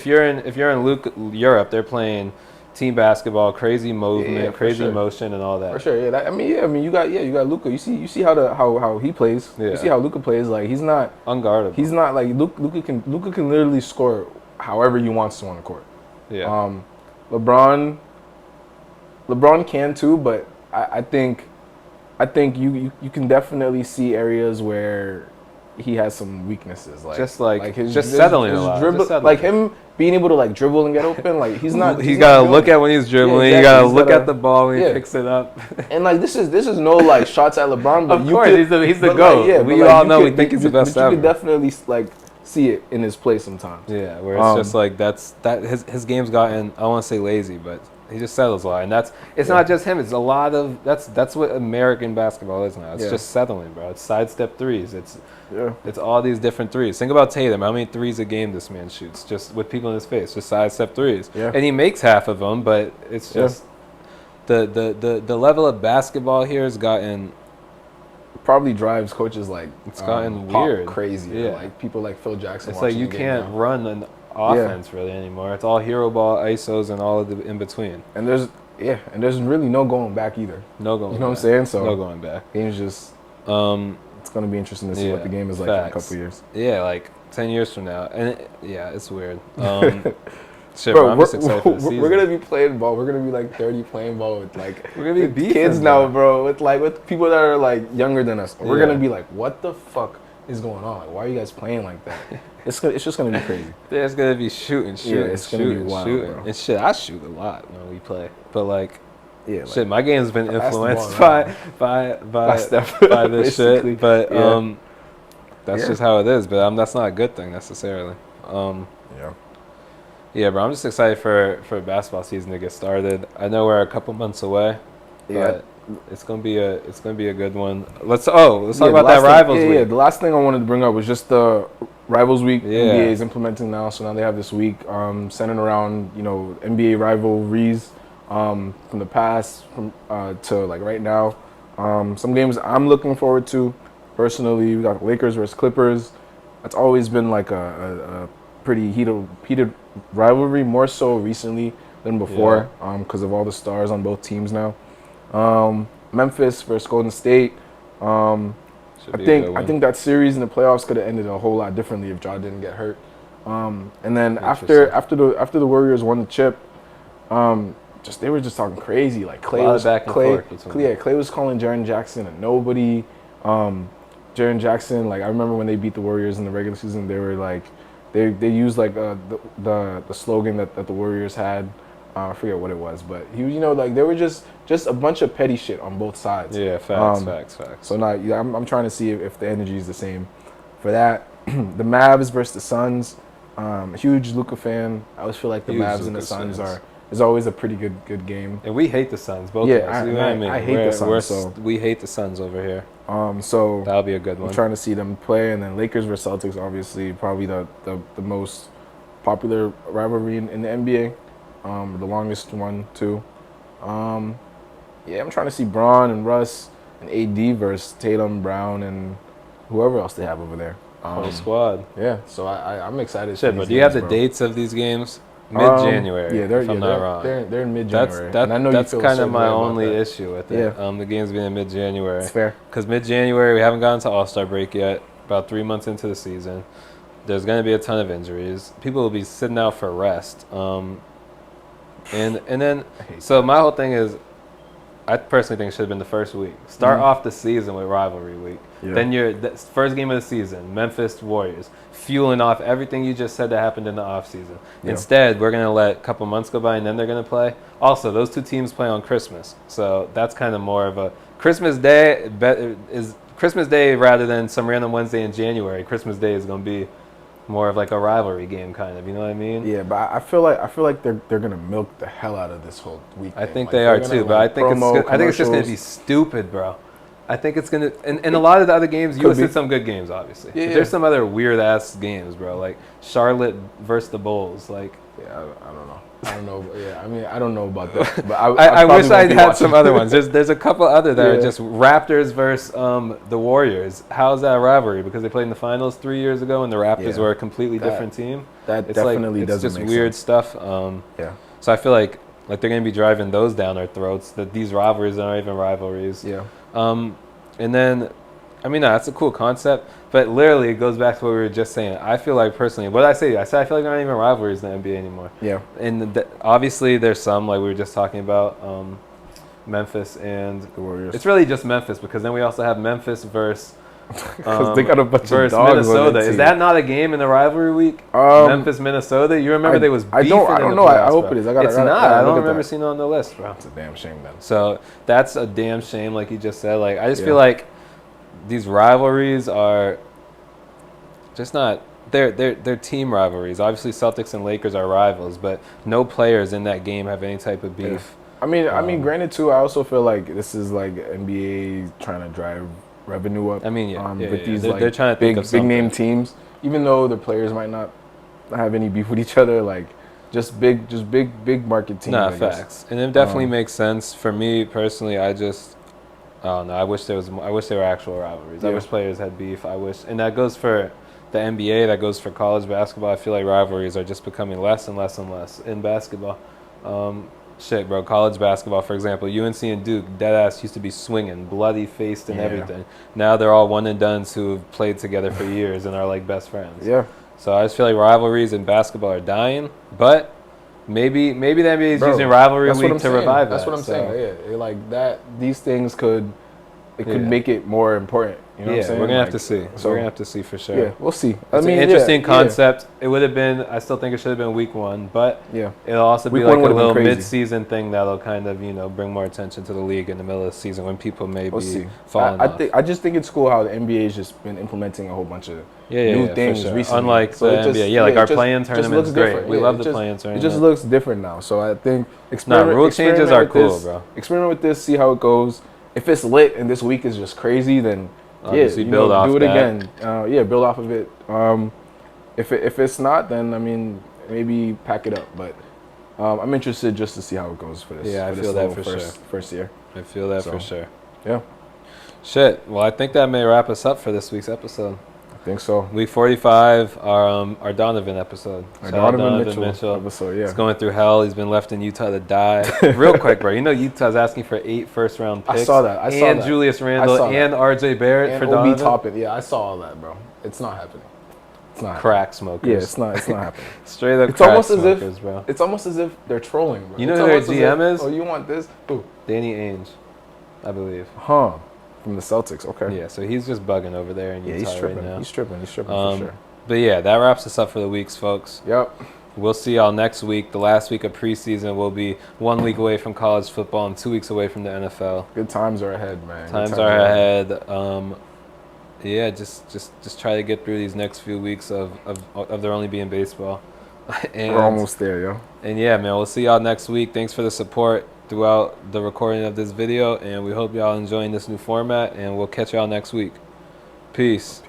you're in Europe, they're playing team basketball, crazy movement, crazy motion, and all that. For sure, yeah. I mean, you got Luka. You see how he plays. Yeah. You see how Luka plays. Like, he's not unguardable. He's not like Luka can literally score however he wants to on the court. Yeah. LeBron can too, but I think you can definitely see areas where he has some weaknesses, like settling a lot. Like him being able to like dribble and get open, like he's not. He's got to look at when he's dribbling. Yeah, exactly. You got to look at the ball when he picks it up. And like this is no like shots at LeBron, but of course he's the GOAT. Like, we all know we think he's the best ever. You could definitely like see it in his play sometimes. Yeah, where it's just like his game's gotten, I don't want to say lazy, but he just settles a lot, and it's not just him. It's a lot of that's what American basketball is now. It's just settling, bro. It's sidestep threes. It's all these different threes. Think about Tatum. How many threes a game this man shoots, just with people in his face, just sidestep threes. Yeah. And he makes half of them, but it's just the level of basketball here has gotten. Probably drives coaches like it's gotten weird, crazy. Yeah, like people like Phil Jackson. It's like you can't run an offense really anymore. It's all hero ball, ISOs, and all of the in between. And there's really no going back either. No going. You know what I'm saying? So no going back. Game's just. It's gonna be interesting to see what the game is like in a couple of years. Yeah, like 10 years from now, and it's weird. Shit, bro, I'm just excited for the season. We're gonna be playing ball. We're gonna be like 30 playing ball with like we're gonna be kids now, bro. With people that are like younger than us. We're gonna be like, what the fuck is going on? Like, why are you guys playing like that? It's just gonna be crazy. There's gonna be shooting. It's gonna be wild, bro. And shit, I shoot a lot when we play, but like. Yeah, like, shit, my game's been influenced by this shit, but that's just how it is. But that's not a good thing necessarily. Yeah, bro. I'm just excited for basketball season to get started. I know we're a couple months away. Yeah. It's gonna be a good one. Let's talk about that Rivals Week. Yeah, the last thing I wanted to bring up was just the Rivals Week. Yeah. NBA is implementing now, so now they have this week centering around NBA rivalries from the past to like right now. Some games I'm looking forward to personally. We got Lakers versus Clippers. That's always been like a pretty heated rivalry, more so recently than before because of all the stars on both teams now. Memphis versus Golden State. I think that series in the playoffs could have ended a whole lot differently if Ja didn't get hurt. And then after the Warriors won the chip, they were just talking crazy. Like Clay was calling Jaren Jackson a nobody. Jaren Jackson, like I remember when they beat the Warriors in the regular season, they were like they used like the slogan that the Warriors had. I forget what it was, but they were just a bunch of petty shit on both sides. Yeah, facts. So now I'm trying to see if the energy is the same for that. The Mavs versus the Suns. A huge Luka fan. I always feel like the Mavs and the Suns is always a pretty good game. And we hate the Suns, both of us. I hate the Suns. So we hate the Suns over here. So that'll be a good one. I'm trying to see them play, and then Lakers versus Celtics, obviously probably the most popular rivalry in the NBA. The longest one too. I'm trying to see Braun and Russ and AD versus Tatum, Brown, and whoever else they have over there. Whole squad. Yeah, so I'm excited. Shit, but do you have the dates of these games? Mid-January. I'm not wrong. They're in mid-January. That's kind of my only issue with it. Yeah. The games being in mid-January. It's fair. Because mid-January, we haven't gotten to All-Star break yet. About 3 months into the season, there's going to be a ton of injuries. People will be sitting out for rest. And then, so my whole thing is, I personally think it should have been the first week. Start off the season with rivalry week. Yeah. Then the first game of the season, Memphis Warriors, fueling off everything you just said that happened in the offseason. Yeah. Instead, we're going to let a couple months go by and then they're going to play. Also, those two teams play on Christmas. So that's kind of more of a Christmas Day rather than some random Wednesday in January. Christmas Day is going to be more of like a rivalry game, kind of. You know what I mean? Yeah, but I feel like they're gonna milk the hell out of this whole week. I think they are too, but I think it's just gonna be stupid, bro. I think it's gonna and a lot of the other games, you listed some good games, obviously. Yeah, but there's some other weird ass games, bro. Like Charlotte versus the Bulls. Like, yeah, I don't know. Yeah, I mean, I don't know about that. But I wish I had some other ones. There's a couple other that are just Raptors versus the Warriors. How's that rivalry? Because they played in the finals 3 years ago, and the Raptors were a completely different team. That definitely doesn't make sense. It's just weird stuff. So I feel like they're going to be driving those down our throats. That these rivalries aren't even rivalries. Yeah. And then, I mean, no, that's a cool concept, but literally it goes back to what we were just saying. I feel like personally, what did I say? I said I feel like there aren't even rivalries in the NBA anymore. Yeah. And obviously there's some, like we were just talking about, Memphis and the Warriors. It's really just Memphis because then we also have Memphis versus they got a bunch of dogs Minnesota. Is that not a game in the rivalry week? Memphis, Minnesota. You remember they was beefing I don't know. I hope it is. It's not. I don't remember seeing it on the list, bro. It's a damn shame then. So that's a damn shame, like you just said. Like I just feel like these rivalries are just not. They're team rivalries. Obviously, Celtics and Lakers are rivals, but no players in that game have any type of beef. Yeah. I mean, granted too. I also feel like this is like NBA trying to drive revenue up. I mean, with these they're trying to think of big name teams, even though the players might not have any beef with each other, like just big market teams. Nah, facts, and it definitely makes sense for me personally. I don't know. I wish there were actual rivalries. I wish players had beef. And that goes for the NBA. That goes for college basketball. I feel like rivalries are just becoming less and less and less in basketball. Shit, bro. College basketball, for example, UNC and Duke, deadass used to be swinging, bloody faced and everything. Now they're all one and dones who have played together for years and are like best friends. Yeah. So I just feel like rivalries in basketball are dying, but maybe the NBA is using rivalry week to revive that. That's what I'm saying. Yeah, like that. These things could make it more important You know what I'm saying? We're gonna have to see. So we're gonna have to see for sure. Yeah, we'll see. It's an interesting concept. It would have been. I still think it should have been week 1, but it'll also be like a little mid-season thing that'll kind of bring more attention to the league in the middle of the season when people may be falling off. I just think it's cool how the NBA's just been implementing a whole bunch of new things recently. Unlike the NBA, like our play-in tournament's great. We love the play-in tournament. It just looks different now. So I think rule changes are cool, bro. Experiment with this, see how it goes. If it's lit and this week is just crazy, then build off do it that. again. Build off of it. If it's not, then I mean maybe pack it up. But I'm interested just to see how it goes for this. Yeah, I feel that for first year. I feel that for sure. Yeah. Shit. Well, I think that may wrap us up for this week's episode. I think so. Week 45, our Donovan episode. Our Donovan Mitchell episode, He's going through hell. He's been left in Utah to die. Real quick, bro. Utah's asking for 8 first-round picks. I saw that. And Julius Randle and RJ Barrett and for Donovan. Obi Toppin. Yeah, I saw all that, bro. It's not happening. It's not crack smokers. Yeah, it's not happening. Straight up crack smokers, bro. It's almost as if they're trolling, bro. You know who their GM is? Oh, you want this? Who? Danny Ainge, I believe. Huh. From the Celtics, okay. Yeah, so he's just bugging over there in Utah right now. He's tripping for sure. But yeah, that wraps us up for the weeks, folks. Yep. We'll see y'all next week. The last week of preseason will be 1 week away from college football and 2 weeks away from the NFL. Good times are ahead, man. Times are ahead. Just try to get through these next few weeks of there only being baseball. We're almost there, yo. And yeah, man, we'll see y'all next week. Thanks for the support throughout the recording of this video, and we hope y'all enjoying this new format, and we'll catch y'all next week. Peace.